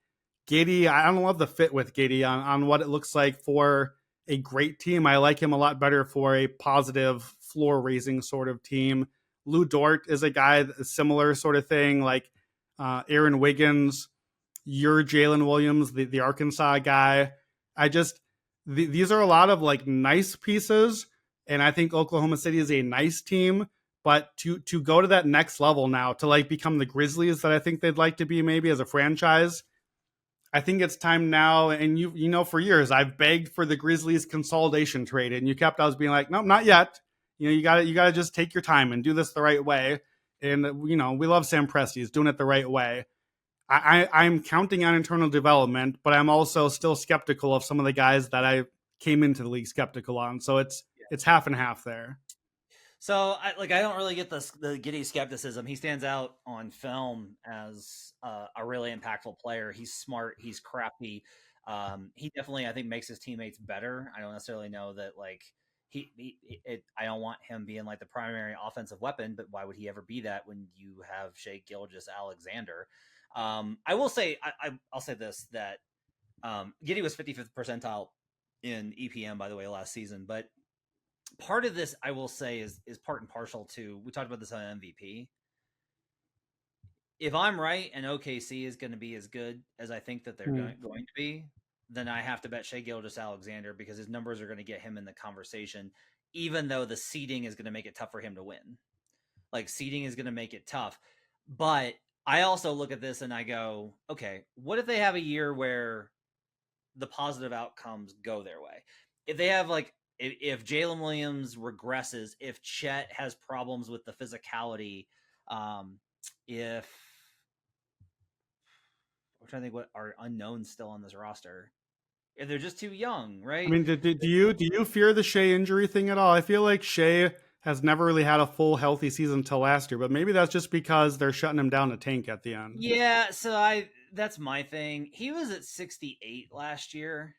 Giddey. I don't love the fit with Giddey on what it looks like for a great team. I like him a lot better for a positive floor raising sort of team. Lou Dort is a guy, a similar sort of thing, like Aaron Wiggins, your Jalen Williams, the Arkansas guy. These are a lot of like nice pieces, and I think Oklahoma City is a nice team. But to go to that next level now, to like become the Grizzlies that I think they'd like to be maybe as a franchise, I think it's time now. And you know, for years I've begged for the Grizzlies consolidation trade, and you kept always being like, no, not yet. You know, you gotta just take your time and do this the right way. And you know, we love Sam Presti. He's doing it the right way. I'm counting on internal development, but I'm also still skeptical of some of the guys that came into the league skeptical on. So it's half and half there. So I don't really get the Giddey skepticism. He stands out on film as a really impactful player. He's smart. He's crafty. He definitely, I think, makes his teammates better. I don't necessarily know that like I don't want him being like the primary offensive weapon, but why would he ever be that when you have Shai Gilgeous-Alexander? I will say, I'll say this, that Giddey was 55th percentile in EPM, by the way, last season, but part of this, I will say, is part and partial to, we talked about this on MVP. If I'm right and OKC is going to be as good as I think that they're going to be, then I have to bet Shai Gilgeous-Alexander, because his numbers are going to get him in the conversation, even though the seeding is going to make it tough for him to win. Like, seeding is going to make it tough. But I also look at this and I go, okay, what if they have a year where the positive outcomes go their way? If they have like, if Jalen Williams regresses, if Chet has problems with the physicality, if I'm trying to think what are unknowns still on this roster, if they're just too young, right? I mean, do you fear the Shai injury thing at all? I feel like Shai has never really had a full healthy season until last year, but maybe that's just because they're shutting him down to tank at the end. Yeah, so that's my thing. He was at 68 last year.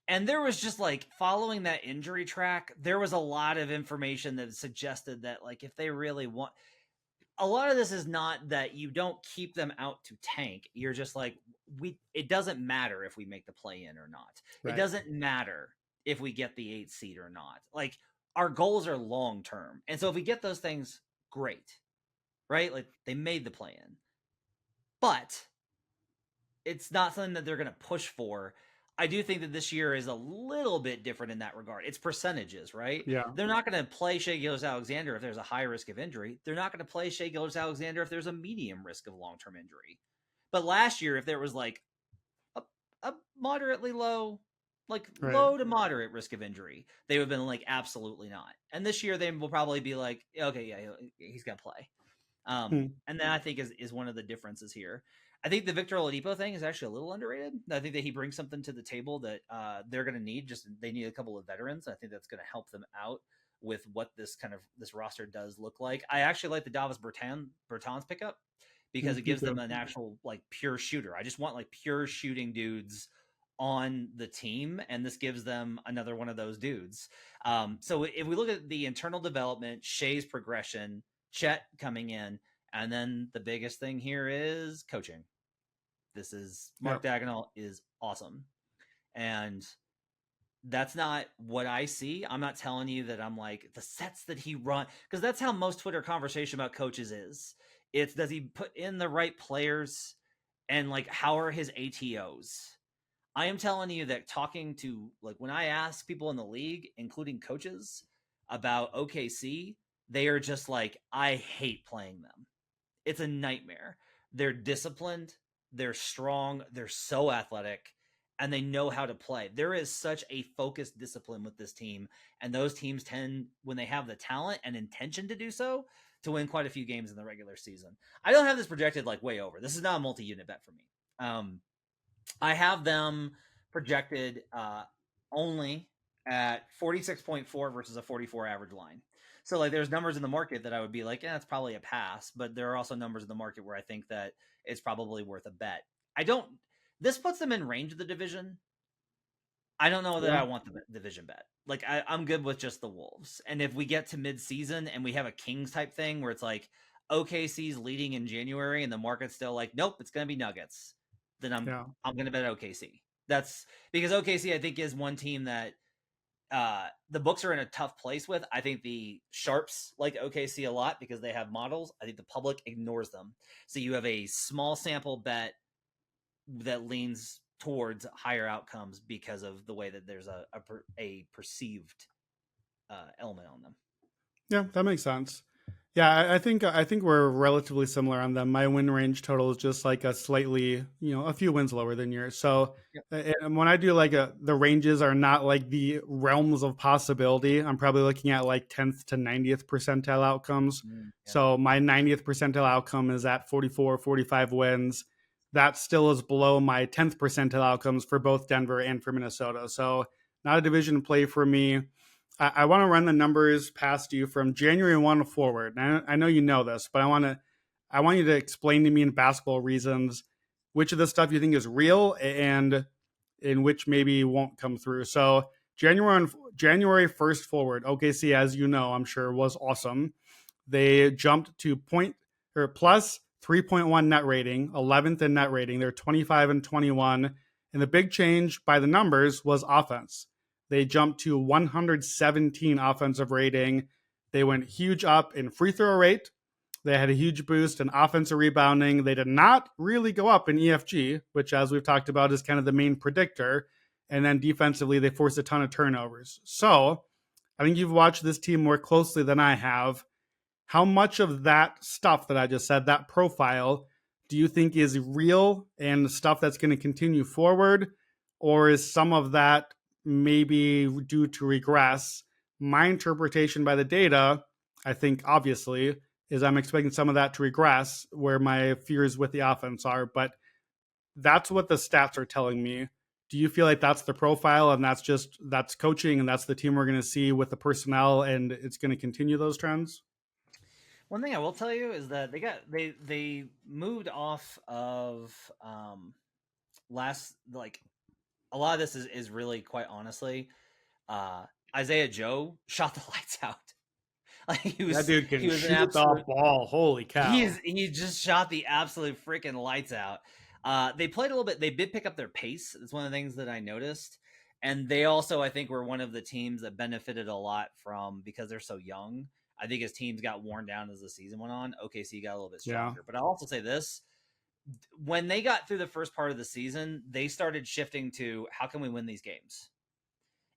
And there was just like, following that injury track, there was a lot of information that suggested that like, if they really want, a lot of this is not that you don't keep them out to tank. You're just like, it doesn't matter if we make the play in or not. Right. It doesn't matter if we get the 8th seed or not. Like, our goals are long term. And so if we get those things, great. Right? Like, they made the play in. But it's not something that they're going to push for. I do think that this year is a little bit different in that regard. It's percentages, right? Yeah. They're not going to play Shai Gilgeous-Alexander if there's a high risk of injury. They're not going to play Shai Gilgeous-Alexander if there's a medium risk of long-term injury. But last year, if there was like a moderately low, like low to moderate risk of injury, they would have been like, absolutely not. And this year, they will probably be like, okay, yeah, he's going to play. And that, I think, is one of the differences here. I think the Victor Oladipo thing is actually a little underrated. I think that he brings something to the table that they're going to need. They need a couple of veterans. I think that's going to help them out with what this roster does look like. I actually like the Davis Bertans pickup, because it gives them an actual like pure shooter. I just want like pure shooting dudes on the team, and this gives them another one of those dudes. So if we look at the internal development, Shai's progression, Chet coming in, and then the biggest thing here is coaching. This is Mark Daigneault is awesome. And that's not what I see. I'm not telling you that I'm like the sets that he run, because that's how most Twitter conversation about coaches is. It's, does he put in the right players, and like, how are his ATOs? I am telling you that, talking to, like, when I ask people in the league, including coaches, about OKC, they are just like, I hate playing them. It's a nightmare. They're disciplined. They're strong. They're so athletic, and they know how to play. There is such a focused discipline with this team, and those teams tend, when they have the talent and intention to do so, to win quite a few games in the regular season. I don't have this projected like way over. This is not a multi-unit bet for me. I have them projected only at 46.4 versus a 44 average line. So like, there's numbers in the market that I would be like, yeah, it's probably a pass, but there are also numbers in the market where I think that it's probably worth a bet. This puts them in range of the division. I don't know that I want the division bet. Like, I'm good with just the Wolves. And if we get to mid-season and we have a Kings type thing where it's like OKC's leading in January and the market's still like, nope, it's going to be Nuggets, then I'm going to bet OKC. That's because OKC, I think, is one team that the books are in a tough place with. I think the sharps like OKC a lot because they have models. I think the public ignores them. So you have a small sample bet that leans towards higher outcomes because of the way that there's a perceived element on them. Yeah, that makes sense. Yeah, I think we're relatively similar on them. My win range total is just like a slightly, a few wins lower than yours. So and when I do like the ranges are not like the realms of possibility. I'm probably looking at like 10th to 90th percentile outcomes. So my 90th percentile outcome is at 44, 45 wins. That still is below my 10th percentile outcomes for both Denver and for Minnesota. So not a division play for me. I want to run the numbers past you from January 1 forward. And I know you know this, but I want you to explain to me in basketball reasons which of this stuff you think is real and in which maybe won't come through. So January 1st forward, OKC, as you know, I'm sure was awesome. They jumped to point or plus 3.1 net rating, 11th in net rating. They're 25 and 21. And the big change by the numbers was offense. They jumped to 117 offensive rating. They went huge up in free throw rate. They had a huge boost in offensive rebounding. They did not really go up in EFG, which, as we've talked about, is kind of the main predictor. And then defensively, they forced a ton of turnovers. So I think you've watched this team more closely than I have. How much of that stuff that I just said, that profile, do you think is real and stuff that's going to continue forward? Or is some of that maybe due to regress? My interpretation by the data, I think, obviously, is I'm expecting some of that to regress where my fears with the offense are. But that's what the stats are telling me. Do you feel like that's the profile and that's coaching and that's the team we're going to see with the personnel and it's going to continue those trends? One thing I will tell you is that they moved off of last, like, a lot of this is really, quite honestly, Isaiah Joe shot the lights out. Like That dude can he was an shoot the absolute ball. Holy cow. he just shot the absolute freaking lights out. They played a little bit. They did pick up their pace. It's one of the things that I noticed. And they also, I think, were one of the teams that benefited a lot from, because they're so young. I think as teams got worn down as the season went on, OKC got a little bit stronger. Yeah. But I'll also say this. When they got through the first part of the season, they started shifting to how can we win these games?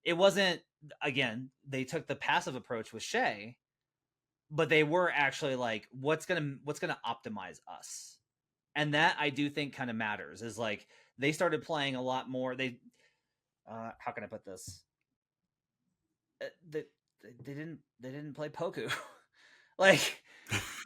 It wasn't, again, they took the passive approach with Shea, but they were actually like, what's gonna optimize us? And that I do think kind of matters, is like they started playing a lot more. How can I put this? They didn't play Poku. Like,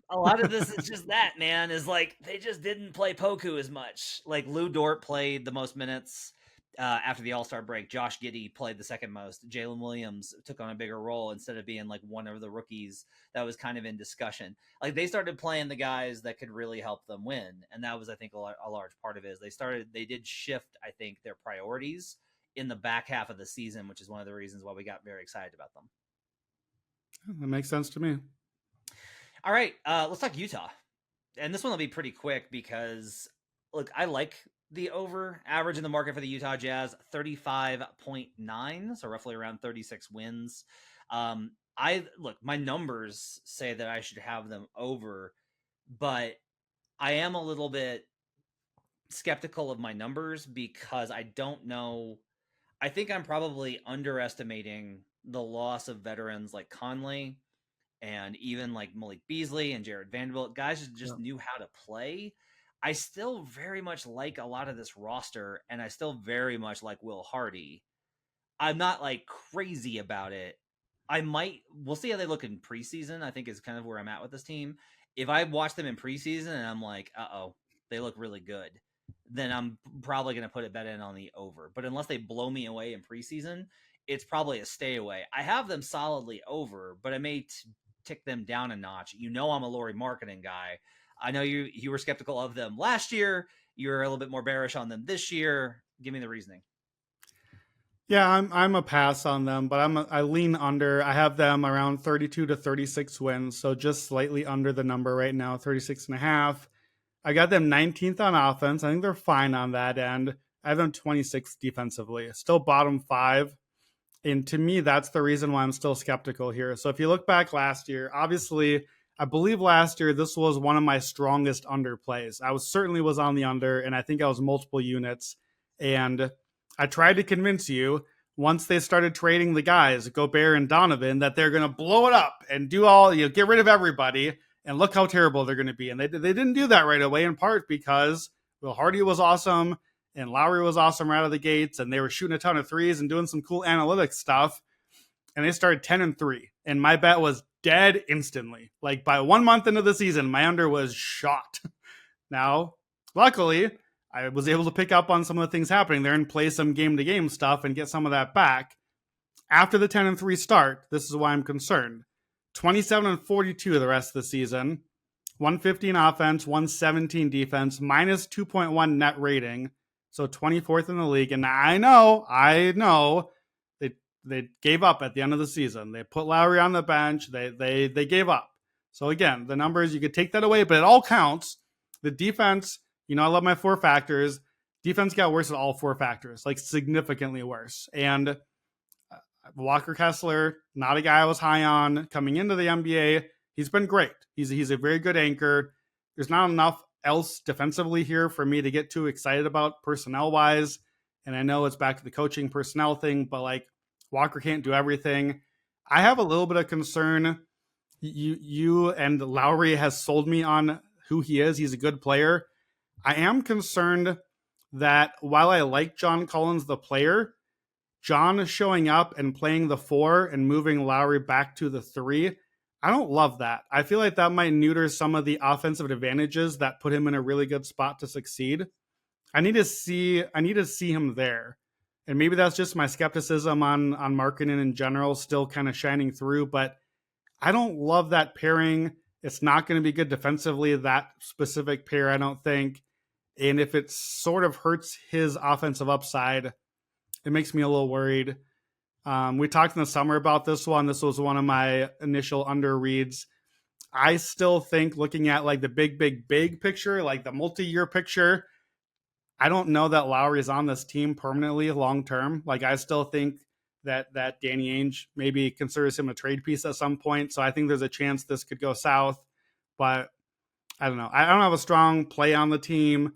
a lot of this is just that, man, is like they just didn't play Poku as much. Like Lou Dort played the most minutes after the All-Star break. Josh Giddey played the second most. Jalen Williams took on a bigger role instead of being like one of the rookies that was kind of in discussion. Like they started playing the guys that could really help them win, and that was, I think, a large part of it. Is they did shift, I think, their priorities in the back half of the season, which is one of the reasons why we got very excited about them. That makes sense to me. All right, let's talk Utah. And this one will be pretty quick because, look, I like the over average in the market for the Utah Jazz, 35.9, so roughly around 36 wins. My numbers say that I should have them over, but I am a little bit skeptical of my numbers because I don't know. I think I'm probably underestimating the loss of veterans like Conley and even like Malik Beasley and Jared Vanderbilt, guys that just knew how to play. I still very much like a lot of this roster, and I still very much like Will Hardy. I'm not like crazy about it. We'll see how they look in preseason, I think is kind of where I'm at with this team. If I watch them in preseason and I'm like, they look really good, then I'm probably going to put a bet in on the over. But unless they blow me away in preseason, it's probably a stay away. I have them solidly over, but I may tick them down a notch. You know, I'm a Lauri Markkanen guy. I know you were skeptical of them last year. You're a little bit more bearish on them this year. Give me the reasoning. Yeah, I'm a pass on them, but I lean under. I have them around 32 to 36 wins, so just slightly under the number right now, 36 and a half. I got them 19th on offense. I think they're fine on that end. I have them 26th defensively, still bottom 5. And to me, that's the reason why I'm still skeptical here. So if you look back last year, obviously, I believe last year this was one of my strongest underplays. I certainly was on the under, and I think I was multiple units. And I tried to convince you, once they started trading the guys, Gobert and Donovan, that they're going to blow it up and do all, get rid of everybody, and look how terrible they're going to be. And they didn't do that right away, in part because Will Hardy was awesome, and Lowry was awesome right out of the gates, and they were shooting a ton of threes and doing some cool analytics stuff. And they started 10-3, and my bet was dead instantly. Like by 1 month into the season, my under was shot. Now, luckily, I was able to pick up on some of the things happening there and play some game-to-game stuff and get some of that back. After the 10-3 start, this is why I'm concerned. 27-42 the rest of the season, 115 offense, 117 defense, minus 2.1 net rating, so 24th in the league. And I know, they gave up at the end of the season. They put Lowry on the bench. They gave up. So again, the numbers, you could take that away, but it all counts. The defense, I love my 4 factors. Defense got worse at all 4 factors, like significantly worse. And Walker Kessler, not a guy I was high on coming into the NBA. He's been great. He's a very good anchor. There's not enough else defensively here for me to get too excited about personnel wise. And I know it's back to the coaching personnel thing, but like Walker can't do everything. I have a little bit of concern. You and Lowry has sold me on who he is. He's a good player. I am concerned that while I like John Collins, the player, John showing up and playing the 4 and moving Lowry back to the 3, I don't love that. I feel like that might neuter some of the offensive advantages that put him in a really good spot to succeed. I need to see him there. And maybe that's just my skepticism on Markkanen in general still kind of shining through, but I don't love that pairing. It's not going to be good defensively, that specific pair, I don't think. And if it sort of hurts his offensive upside, it makes me a little worried. We talked in the summer about this one. This was one of my initial under reads. I still think looking at like the big picture, like the multi-year picture, I don't know that Lowry is on this team permanently long term. Like I still think that Danny Ainge maybe considers him a trade piece at some point. So I think there's a chance this could go south. But I don't know. I don't have a strong play on the team.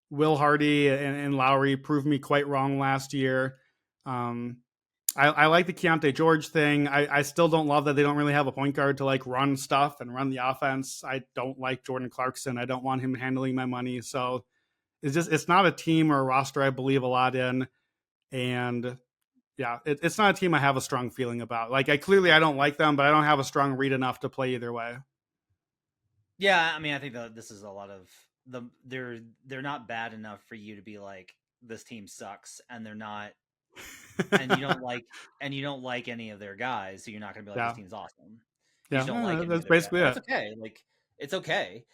Will Hardy and Lowry proved me quite wrong last year. I like the Keontae George thing. I still don't love that they don't really have a point guard to like run stuff and run the offense. I don't like Jordan Clarkson. I don't want him handling my money. So it's not a team or a roster I believe a lot in. And yeah, it's not a team I have a strong feeling about. Like I don't like them, but I don't have a strong read enough to play either way. Yeah, I mean, I think that this is a lot of they're not bad enough for you to be like this team sucks, and they're not, and you don't like any of their guys, so you're not going to be like this team's awesome. You just don't like any that's of their basically guys. it. That's okay. Like it's okay.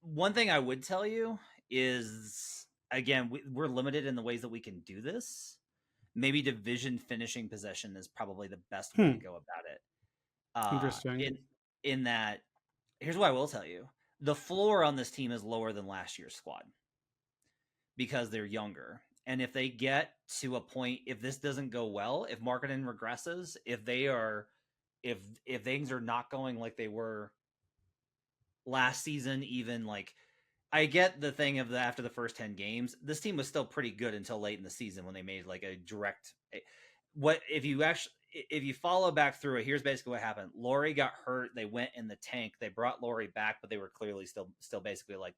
One thing I would tell you is again we're limited in the ways that we can do this. Maybe division finishing possession is probably the best way to go about it. Interesting. In that. Here's what I will tell you. The floor on this team is lower than last year's squad because they're younger. And if they get to a point, if this doesn't go well, if Markkanen regresses, if things are not going like they were last season, even like I get the thing of after the first 10 games, this team was still pretty good until late in the season when they made like a direct what if you follow back through it, here's basically what happened. Laurie got hurt. They went in the tank. They brought Laurie back, but they were clearly still basically like,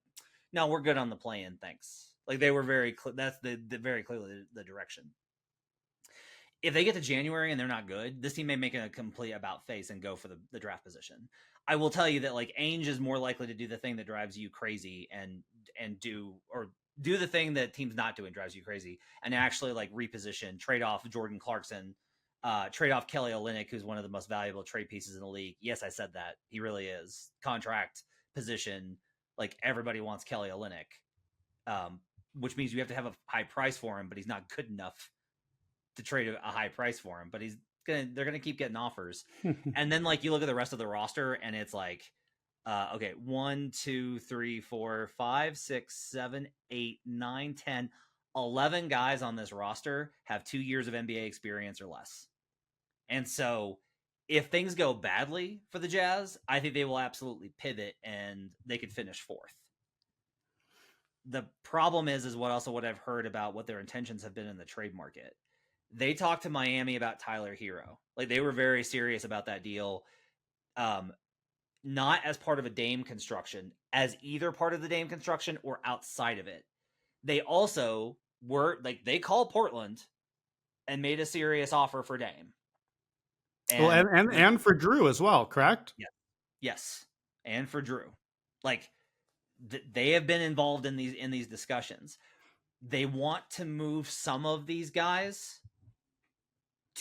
no, we're good on the play-in. Thanks. Like they were that's the very clearly the direction. If they get to January and they're not good, this team may make a complete about face and go for the draft position. I will tell you that like Ainge is more likely to do the thing that drives you crazy and do the thing that teams not doing drives you crazy and actually like reposition, trade off Jordan Clarkson, trade off Kelly Olynyk, who's one of the most valuable trade pieces in the league. Yes, I said that. He really is. Contract position, like everybody wants Kelly Olynyk, which means you have to have a high price for him, but he's not good enough to trade a high price for him. But they're gonna keep getting offers. And then like you look at the rest of the roster, and it's like, okay, 1, 2, 3, 4, 5, 6, 7, 8, 9, 10, 11 guys on this roster have 2 years of NBA experience or less. And so if things go badly for the Jazz, I think they will absolutely pivot and they could finish 4th. The problem is what I've heard about what their intentions have been in the trade market. They talked to Miami about Tyler Hero. Like they were very serious about that deal. Not as part of a Dame construction, as either part of the Dame construction or outside of it. They also were like, they called Portland and made a serious offer for Dame. And for Drew as well, correct? Yeah. Yes. And for Drew. Like they have been involved in these discussions. They want to move some of these guys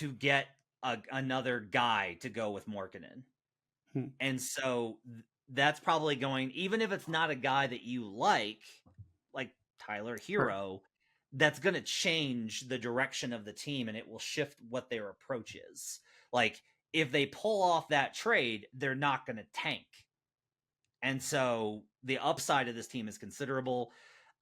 to get another guy to go with Markkanen. And so that's probably going, even if it's not a guy that you like Tyler Hero, that's going to change the direction of the team and it will shift what their approach is. Like, if they pull off that trade, they're not going to tank. And so the upside of this team is considerable.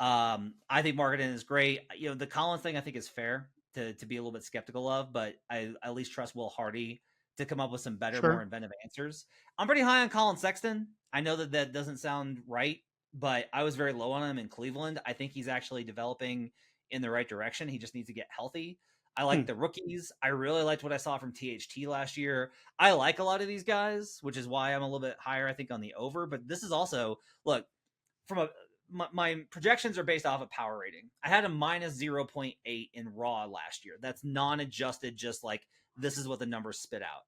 I think Markkanen is great. You know, the Collins thing I think is fair to be a little bit skeptical of, but I at least trust Will Hardy to come up with some better, more inventive answers. I'm pretty high on Colin Sexton. I know that that doesn't sound right, but I was very low on him in Cleveland. I think he's actually developing in the right direction. He just needs to get healthy. I like the rookies. I really liked what I saw from THT last year. I like a lot of these guys, which is why I'm a little bit higher, I think, on the over. But this is also, look, from my projections are based off of power rating. I had a minus 0.8 in Raw last year. That's non-adjusted, just like this is what the numbers spit out.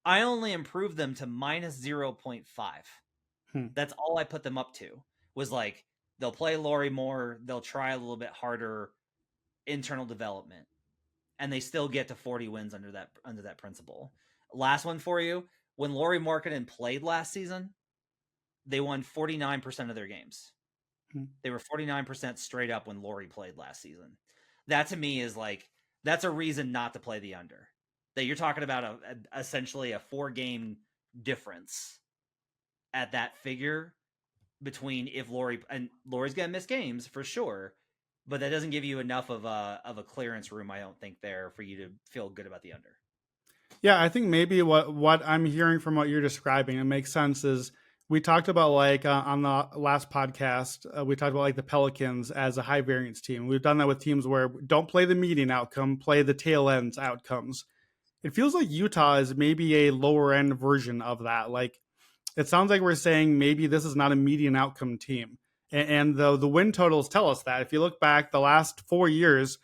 I only improved them to minus 0.5. That's all I put them up to, was like, they'll play Laurie more, they'll try a little bit harder internal development, and they still get to 40 wins under that principle. Last one for you, when Laurie Markkanen played last season, they won 49% of their games. They were 49% straight up when Laurie played last season. That to me is like, that's a reason not to play the under. That you're talking about essentially a 4-game difference at that figure between if Laurie's going to miss games for sure, but that doesn't give you enough of a clearance room, I don't think, there for you to feel good about the under. Yeah, I think maybe what I'm hearing from what you're describing, it makes sense, is we talked about like on the last podcast, we talked about like the Pelicans as a high variance team. We've done that with teams where don't play the median outcome, play the tail ends outcomes. It feels like Utah is maybe a lower end version of that. Like, it sounds like we're saying maybe this is not a median outcome team. And the win totals tell us that. If you look back the last 4 years,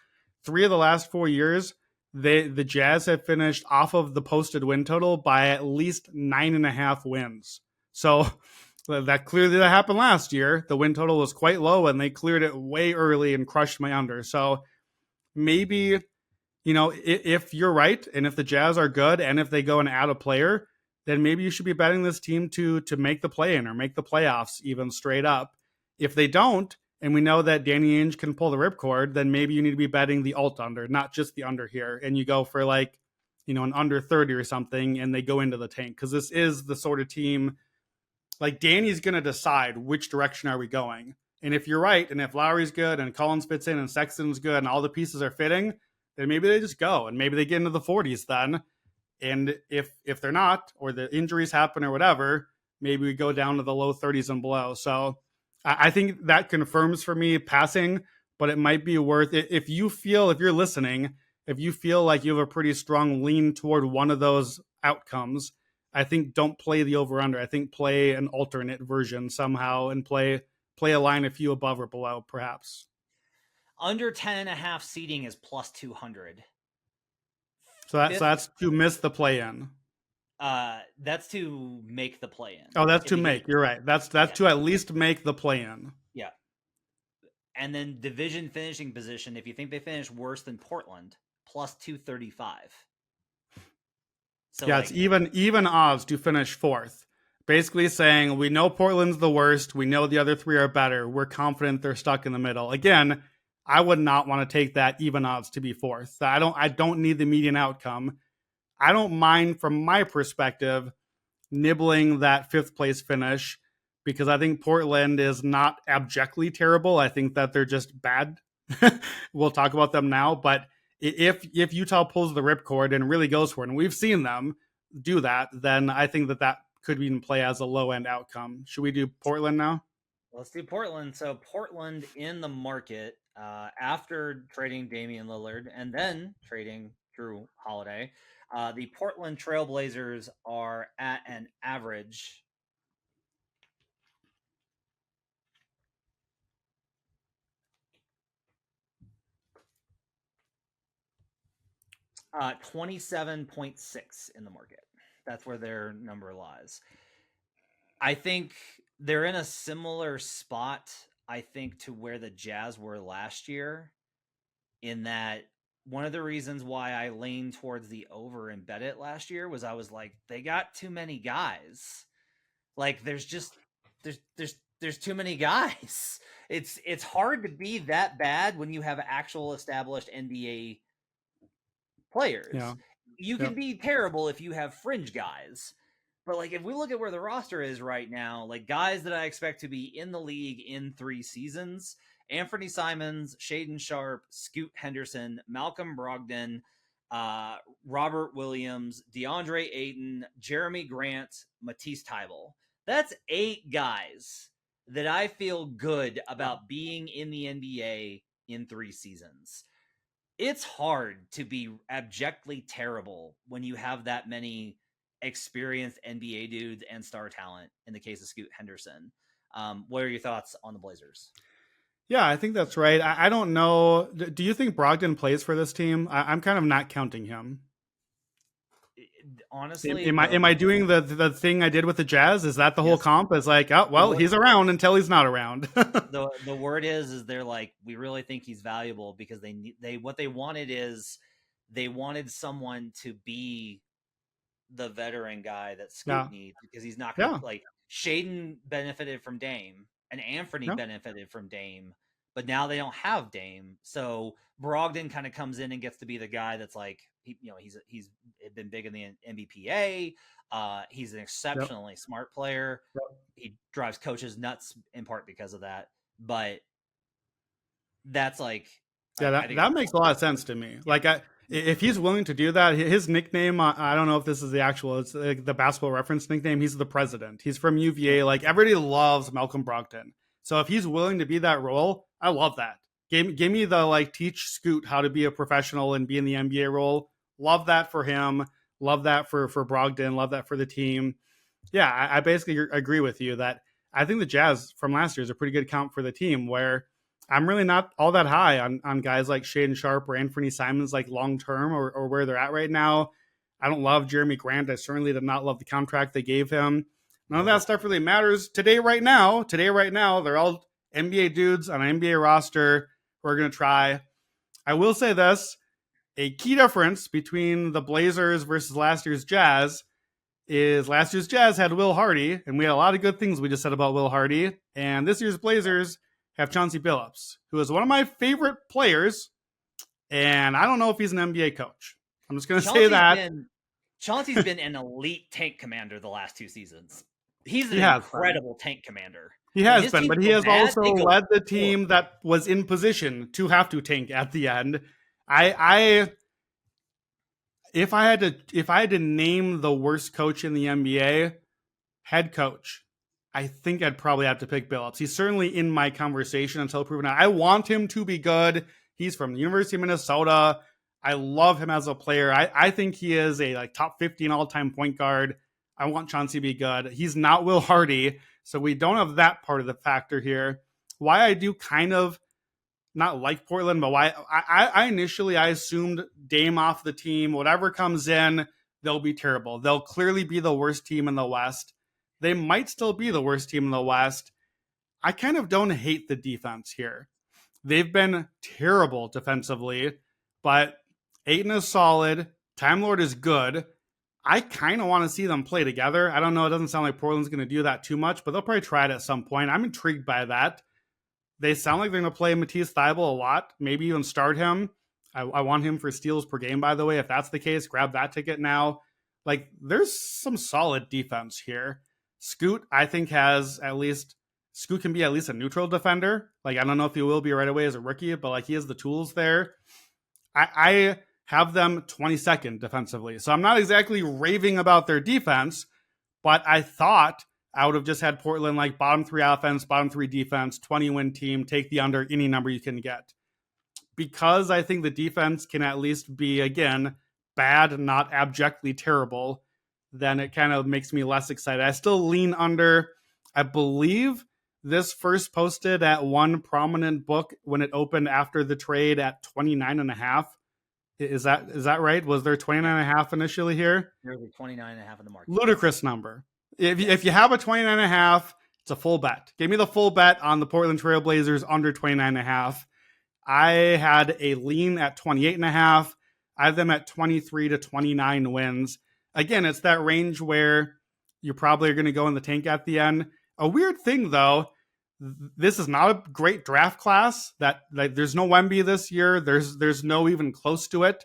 3 of the last 4 years, the Jazz have finished off of the posted win total by at least 9.5 wins. So that clearly that happened last year. The win total was quite low and they cleared it way early and crushed my under. So maybe, you know, if you're right, and if the Jazz are good, and if they go and add a player, then maybe you should be betting this team to make the play-in or make the playoffs even straight up. If they don't, and we know that Danny Ainge can pull the ripcord, then maybe you need to be betting the alt under, not just the under here. And you go for like, you know, an under 30 or something, and they go into the tank. Because this is the sort of team, like, Danny's going to decide which direction are we going. And if you're right, and if Lowry's good, and Collins fits in, and Sexton's good, and all the pieces are fitting, then maybe they just go, and maybe they get into the 40s then. And if they're not, or the injuries happen or whatever, maybe we go down to the low 30s and below. So I think that confirms for me passing, but it might be worth it. If you're listening, if you feel like you have a pretty strong lean toward one of those outcomes, I think don't play the over-under. I think play an alternate version somehow and play a line a few above or below, perhaps. Under 10.5 seeding is plus 200. So that's to miss the play-in. That's to make the play-in. Oh, that's to make. You're right. That's to at least make the play-in. Yeah. And then division finishing position, if you think they finish worse than Portland, plus 235. So yeah, it's even odds to finish fourth. Basically saying we know Portland's the worst. We know the other 3 are better. We're confident they're stuck in the middle. Again, I would not want to take that even odds to be fourth. I don't need the median outcome. I don't mind, from my perspective, nibbling that 5th place finish, because I think Portland is not abjectly terrible. I think that they're just bad. We'll talk about them now. But if Utah pulls the ripcord and really goes for it, and we've seen them do that, then I think that could even play as a low end outcome. Should we do Portland now? Let's do Portland. So Portland in the market after trading Damian Lillard and then trading Drew Holiday. The Portland Trailblazers are at an average 27.6 in the market. That's where their number lies. I think they're in a similar spot, I think, to where the Jazz were last year, in that one of the reasons why I leaned towards the over and bet it last year was I was like, they got too many guys. Like there's too many guys. It's hard to be that bad when you have actual established NBA players. Yeah. You Yep. can be terrible if you have fringe guys. But like if we look at where the roster is right now, like guys that I expect to be in the league in 3 seasons, Anthony Simons, Shaden Sharp, Scoot Henderson, Malcolm Brogdon, Robert Williams, DeAndre Ayton, Jeremy Grant, Matisse Thybulle. That's 8 guys that I feel good about being in the NBA in 3 seasons. It's hard to be abjectly terrible when you have that many experienced NBA dudes and star talent in the case of Scoot Henderson. What are your thoughts on the Blazers? Yeah, I think that's right. I don't know. Do you think Brogdon plays for this team? I'm kind of not counting him. Honestly, am I doing the thing I did with the Jazz? Is that the whole comp? Is like, oh well, he's around until he's not around. the word is they're like, we really think he's valuable because what they wanted is they wanted someone to be the veteran guy that Scoot needs because he's not gonna like Shaden benefited from Dame and Anthony benefited from Dame, but now they don't have Dame. So Brogdon kind of comes in and gets to be the guy that's like, he's been big in the NBPA. He's an exceptionally smart player. He drives coaches nuts in part because of that. But that's like, that makes a lot of sense to me. Like, if he's willing to do that, his nickname, I don't know if this is the actual, it's like the Basketball Reference nickname. He's the president. He's from UVA. Like, everybody loves Malcolm Brogdon. So if he's willing to be that role, I love that. Give me the, like, teach Scoot how to be a professional and be in the NBA role. Love that for him. Love that for Brogdon. Love that for the team. Yeah, I basically agree with you that I think the Jazz from last year is a pretty good count for the team, where I'm really not all that high on guys like Shaden Sharp or Anthony Simons, like long term or where they're at right now. I don't love Jeremy Grant. I certainly did not love the contract they gave him. None of that stuff really matters today, right now. They're all NBA dudes on an NBA roster who are going to try. I will say this. A key difference between the Blazers versus last year's Jazz is last year's Jazz had Will Hardy, and we had a lot of good things we just said about Will Hardy. And this year's Blazers have Chauncey Billups, who is one of my favorite players, and I don't know if he's an NBA coach. I'm just going to say that. Chauncey's been an elite tank commander the last 2 seasons. He's an incredible tank commader. He has been, but he has also led the team that was in position to have to tank at the end. If I had to name the worst coach in the NBA, head coach, I think I'd probably have to pick Billups. He's certainly in my conversation until proven out. I want him to be good. He's from the University of Minnesota. I love him as a player. I think he is a top 15 all-time point guard. I want Chauncey to be good. He's not Will Hardy, so we don't have that part of the factor here. Why I do kind of not like Portland, but why I initially assumed Dame off the team. Whatever comes in, they'll be terrible. They'll clearly be the worst team in the West. They might still be the worst team in the West. I kind of don't hate the defense here. They've been terrible defensively, but Ayton is solid. Time Lord is good. I kind of want to see them play together. I don't know. It doesn't sound like Portland's going to do that too much, but they'll probably try it at some point. I'm intrigued by that. They sound like they're going to play Matisse Thybulle a lot, maybe even start him. I want him for steals per game, by the way. If that's the case, grab that ticket now. Like, there's some solid defense here. Scoot, I think, Scoot can be at least a neutral defender. Like, I don't know if he will be right away as a rookie, but like, he has the tools there. I have them 22nd defensively. So I'm not exactly raving about their defense, but I thought I would have just had Portland like bottom 3 offense, bottom 3 defense, 20-win team, take the under any number you can get. Because I think the defense can at least be, again, bad, not abjectly terrible, then it kind of makes me less excited. I still lean under. I believe this first posted at one prominent book when it opened after the trade at 29.5. Is that right? Was there 29.5 initially here? There's 29.5 in the market. Ludicrous number. If you have a 29.5, it's a full bet. Give me the full bet on the Portland Trailblazers under 29.5. I had a lean at 28.5. I have them at 23 to 29 wins. Again, it's that range where you probably are going to go in the tank at the end. A weird thing, though, this is not a great draft class. That like, there's no Wemby this year. There's no even close to it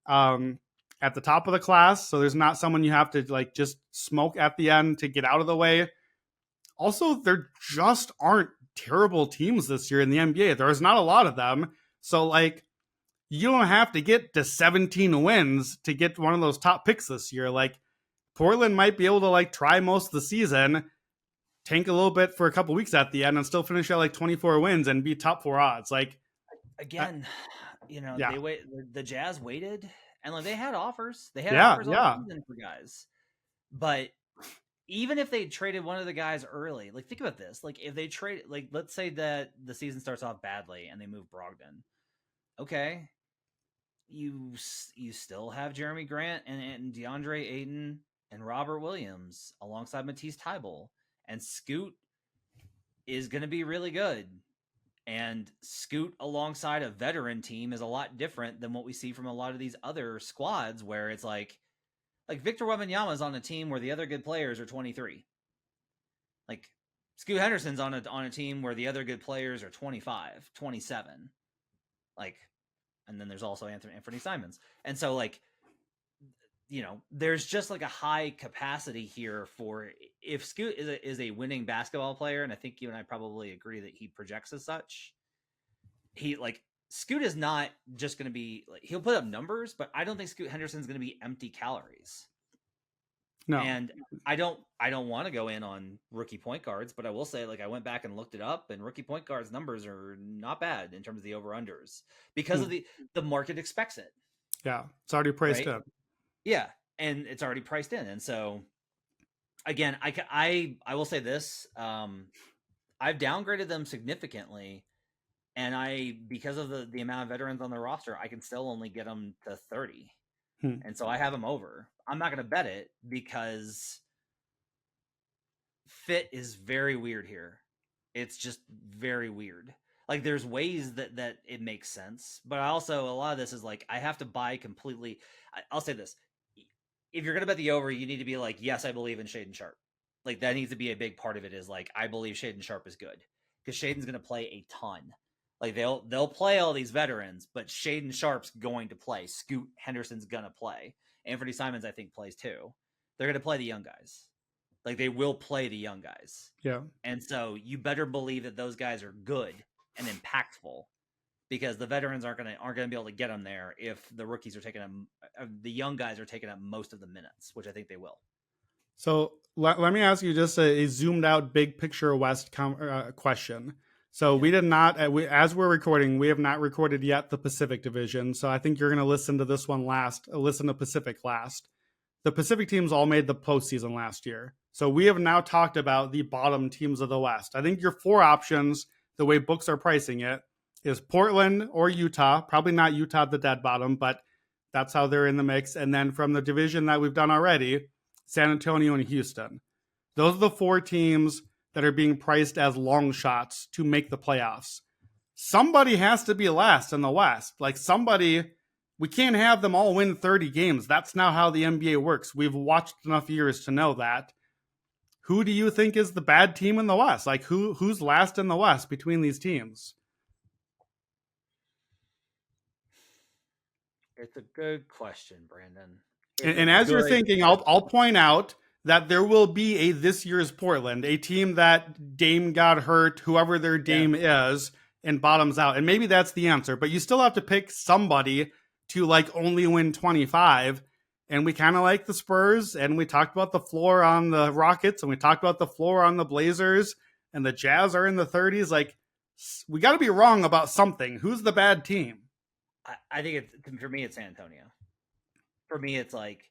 at the top of the class. So there's not someone you have to like just smoke at the end to get out of the way. Also, there just aren't terrible teams this year in the NBA. There's not a lot of them. So like you don't have to get to 17 wins to get one of those top picks this year. Like Portland might be able to like try most of the season, tank a little bit for a couple weeks at the end, and still finish at like 24 wins and be top 4 odds. Like Again, yeah, they wait. The Jazz waited, and like they had offers. They had yeah, offers all yeah, season for guys, but even if they traded one of the guys early, like think about this. Like if they trade, like let's say that the season starts off badly and they move Brogdon. Okay, you still have Jeremy Grant and DeAndre Ayton and Robert Williams alongside Matisse Thybulle, and Scoot is going to be really good. And Scoot alongside a veteran team is a lot different than what we see from a lot of these other squads where it's like Victor Wembanyama is on a team where the other good players are 23. Like Scoot Henderson's on a team where the other good players are 25, 27. Like, and then there's also Anthony Simons. And so like, there's just like a high capacity here for if Scoot is a winning basketball player, and I think you and I probably agree that he projects as such. Scoot is not just going to be like he'll put up numbers, but I don't think Scoot Henderson's going to be empty calories. no, And I don't want to go in on rookie point guards, but I will say like I went back and looked it up, and rookie point guards numbers are not bad in terms of the over unders because of the market expects it. Yeah, it's already priced right? in. Yeah, and it's already priced in. And so again, I will say this, I've downgraded them significantly, and because of the amount of veterans on the roster, I can still only get them to 30. And so I have them over. I'm not going to bet it because fit is very weird here. It's just very weird. Like there's ways that it makes sense, but a lot of this is like I have to buy completely. I'll say this: if you're gonna bet the over, you need to be like, yes, I believe in Shaedon Sharpe. Like that needs to be a big part of it. Is like I believe Shaedon Sharpe is good because Shaedon's gonna play a ton. Like they'll play all these veterans, but Shaedon Sharpe's going to play. Scoot Henderson's gonna play. Anthony Simons, I think, plays too. They're gonna play the young guys. Like they will play the young guys. Yeah. And so you better believe that those guys are good and impactful because the veterans aren't gonna be able to get them there if the rookies are taking them. The young guys are taking up most of the minutes, which I think they will. So let me ask you just a zoomed out big picture West question. So we did not, as we're recording, we have not recorded yet the Pacific Division. So I think you're going to listen to this one last, listen to Pacific last. The Pacific teams all made the postseason last year. So we have now talked about the bottom teams of the West. I think your 4 options, the way books are pricing it, is Portland or Utah. Probably not Utah at the dead bottom, but that's how they're in the mix. And then from the division that we've done already, San Antonio and Houston. Those are the 4 teams that are being priced as long shots to make the playoffs. Somebody has to be last in the West. Like we can't have them all win 30 games. That's not how the NBA works. We've watched enough years to know that. Who do you think is the bad team in the West? Like who's last in the West between these teams? It's a good question, Brandon. And as you're thinking, I'll point out that there will be a this year's Portland, a team that Dame got hurt, whoever their Dame is, and bottoms out. And maybe that's the answer, but you still have to pick somebody to like only win 25. And we kind of like the Spurs, and we talked about the floor on the Rockets, and we talked about the floor on the Blazers, and the Jazz are in the 30s. Like, we got to be wrong about something. Who's the bad team? I think for me, it's San Antonio. For me, it's like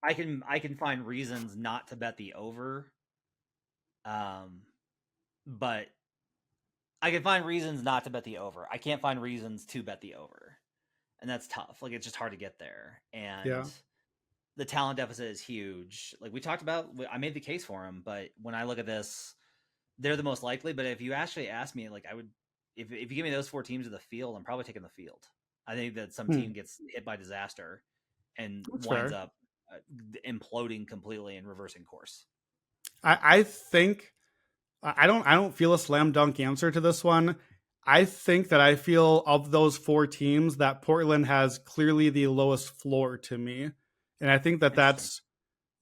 I can find reasons not to bet the over, but I can find reasons not to bet the over. I can't find reasons to bet the over, and that's tough. Like it's just hard to get there, and the talent deficit is huge. Like we talked about, I made the case for them, but when I look at this, they're the most likely. But if you actually ask me, like if you give me those 4 teams in the field, I'm probably taking the field. I think that some team gets hit by disaster and That's winds fair. up imploding completely and reversing course. I think I don't feel a slam dunk answer to this one. I think that I feel of those 4 teams that Portland has clearly the lowest floor to me, and I think that Interesting.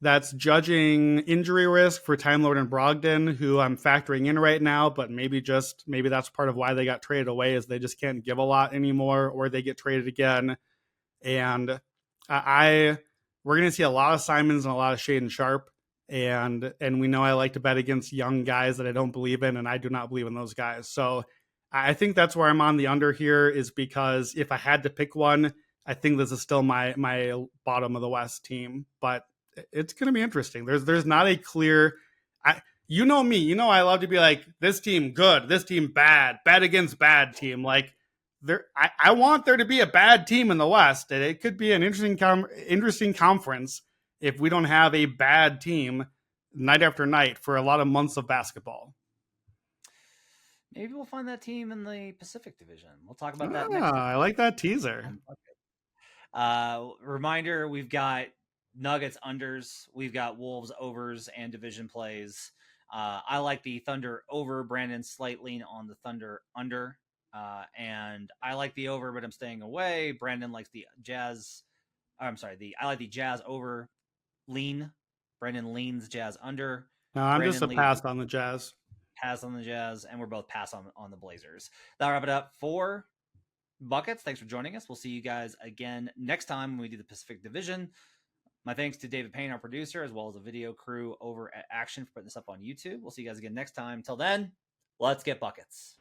that's judging injury risk for Time Lord and Brogdon, who I'm factoring in right now, but maybe that's part of why they got traded away is they just can't give a lot anymore, or they get traded again. And I we're going to see a lot of Simons and a lot of Shaden Sharp, and we know I like to bet against young guys that I don't believe in, and I do not believe in those guys. So I think that's where I'm on the under here, is because if I had to pick one, I think this is still my bottom of the West team, but it's going to be interesting. There's not a clear. You know me, I love to be like, this team good, this team bad, bad against bad team. Like, I want there to be a bad team in the West, and it could be an interesting conference if we don't have a bad team night after night for a lot of months of basketball. Maybe we'll find that team in the Pacific Division. We'll talk about that next week. I like that teaser. Reminder, we've got Nuggets unders, we've got Wolves overs and division plays. I like the Thunder over. Brandon slight lean on the Thunder under. And I like the over, but I'm staying away. Brandon likes the Jazz. I like the Jazz over lean. Brandon leans Jazz under. No, I'm Brandon just a pass on the Jazz. Pass on the Jazz, and we're both pass on the Blazers. That'll wrap it up for Buckets. Thanks for joining us. We'll see you guys again next time when we do the Pacific Division. My thanks to David Payne, our producer, as well as the video crew over at Action for putting this up on YouTube. We'll see you guys again next time. Till then, let's get buckets.